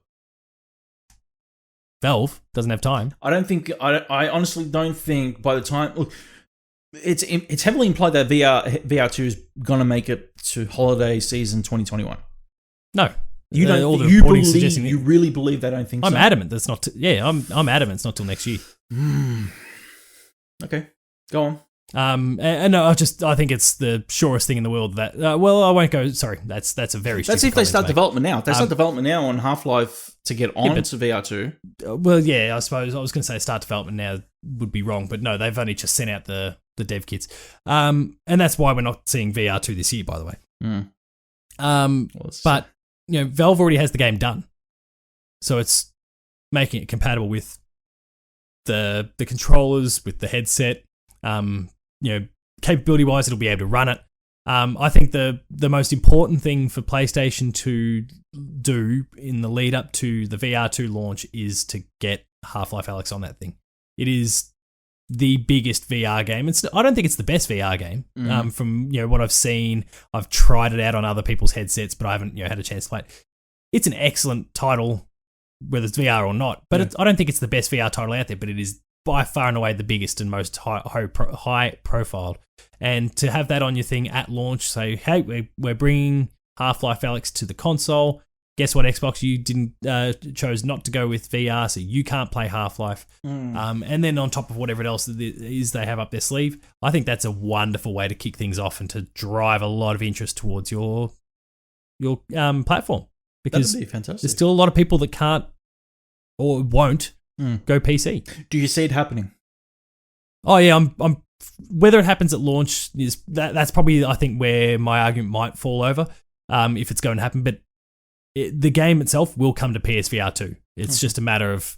Valve doesn't have time. I honestly don't think by the time... Look, it's heavily implied that VR2 is going to make it to holiday season 2021. No. You don't. All the You reporting's suggesting you really believe they don't think I'm so? adamant that's not... I'm adamant it's not till next year. Okay. Go on. And no, I think it's the surest thing in the world that. Well, I won't go. Sorry, that's a very. That's if they start development now. If they start development now on Half-Life to get on to VR2. Well, yeah, I suppose I was going to say start development now would be wrong, but no, they've only just sent out the dev kits, and that's why we're not seeing VR2 this year, by the way. But Valve already has the game done, so it's making it compatible with the controllers, with the headset. Capability wise, it'll be able to run it. I think the most important thing for PlayStation to do in the lead up to the VR2 launch is to get Half-Life Alyx on that thing. It is the biggest VR game. I don't think it's the best VR game. From what I've seen, I've tried it out on other people's headsets, but I haven't had a chance to play it. It's an excellent title, whether it's VR or not. But I don't think it's the best VR title out there. But it is by far and away the biggest and most high profiled. And to have that on your thing at launch, say, hey, we're bringing Half-Life Alyx to the console. Guess what, Xbox? You didn't chose not to go with VR, so you can't play Half-Life. And then on top of whatever else it is they have up their sleeve, I think that's a wonderful way to kick things off and to drive a lot of interest towards your platform. Because that'd be fantastic. There's still a lot of people that can't or won't go PC. Do you see it happening? Oh yeah, I'm. Whether it happens at launch is that's probably I think where my argument might fall over, if it's going to happen. But the game itself will come to PSVR 2. It's just a matter of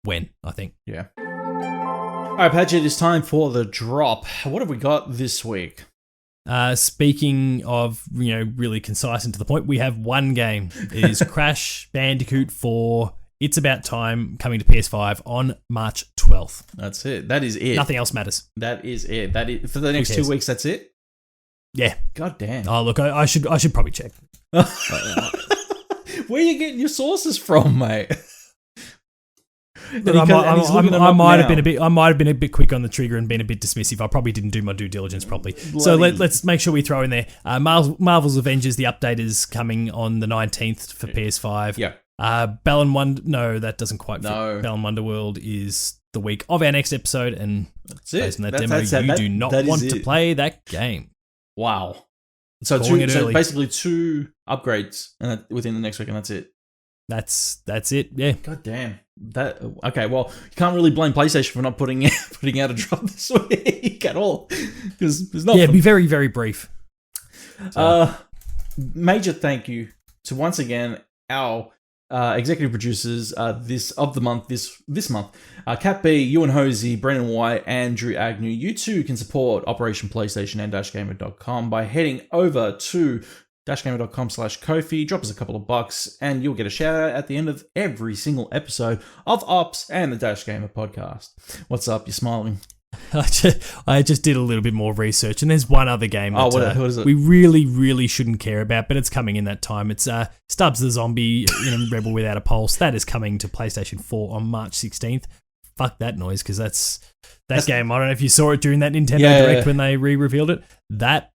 when, I think. Yeah. All right, Padgett, it's time for the drop. What have we got this week? Speaking of really concise and to the point, we have one game. It is Crash Bandicoot 4. It's About Time, coming to PS5 on March 12th. That's it. That is it. Nothing else matters. That is it. That is for the next 2 weeks. That's it. Yeah. God damn. Oh look, I should probably check. Where are you getting your sources from, mate? I might have been a bit quick on the trigger and been a bit dismissive. I probably didn't do my due diligence properly. So let's make sure we throw in there. Marvel's Avengers, the update is coming on the 19th for PS5. Yeah. Bell and Wonder. No, that doesn't quite fit. No. Bell and Wonderworld is the week of our next episode, and that's it. Based on that demo, you do not want to play that game. Wow. So basically 2 upgrades within the next week, and that's it. That's it. Yeah. God damn. Okay. Well, you can't really blame PlayStation for not putting out a drop this week at all, because there's nothing. Yeah, be very, very brief. Major thank you to once again our executive producers this month. Cat B, Ewan Hosey, Brendan White, and Drew Agnew. You too can support Operation PlayStation and dashgamer.com by heading over to dashgamer.com/Kofi. Drop us a couple of bucks and you'll get a shout out at the end of every single episode of Ops and the Dash Gamer podcast. What's up? You're smiling. I just did a little bit more research, and there's one other game that what is it? we really, really shouldn't care about, but it's coming in that time. It's Stubbs the Zombie in a Rebel Without a Pulse. That is coming to PlayStation 4 on March 16th. Fuck that noise, because that's game. I don't know if you saw it during that Nintendo Direct when they re-revealed it. That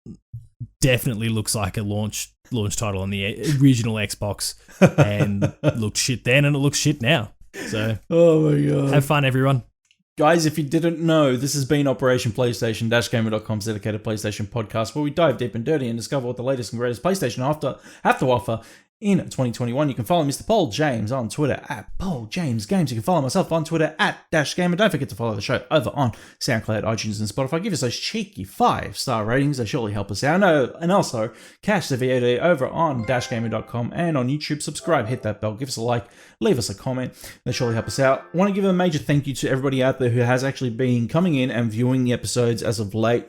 definitely looks like a launch title on the original Xbox, and looked shit then, and it looks shit now. So, oh my god, have fun, everyone. Guys, if you didn't know, this has been Operation PlayStation, dashgamer.com's dedicated PlayStation podcast, where we dive deep and dirty and discover what the latest and greatest PlayStation have to offer in 2021. You can follow Mr. Paul James on Twitter at Paul James Games. You can follow myself on Twitter at DashGamer. Don't forget to follow the show over on SoundCloud, iTunes, and Spotify. Give us those cheeky 5-star ratings. They surely help us out. And also, cash the VOD over on dashgamer.com and on YouTube. Subscribe, hit that bell, give us a like, leave us a comment. They surely help us out. I want to give a major thank you to everybody out there who has actually been coming in and viewing the episodes as of late.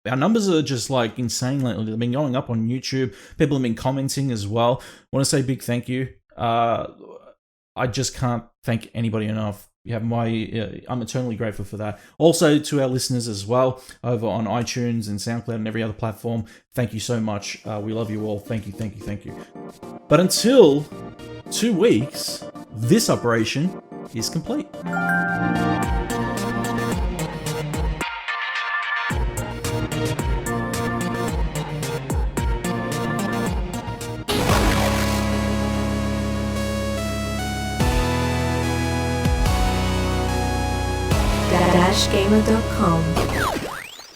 Our numbers are just insane lately. They've been going up on YouTube. People have been commenting as well. I want to say big thank you. I just can't thank anybody enough. You have I'm eternally grateful for that. Also to our listeners as well over on iTunes and SoundCloud and every other platform. Thank you so much. We love you all. Thank you, thank you, thank you. But until 2 weeks, this operation is complete. dashgamer.com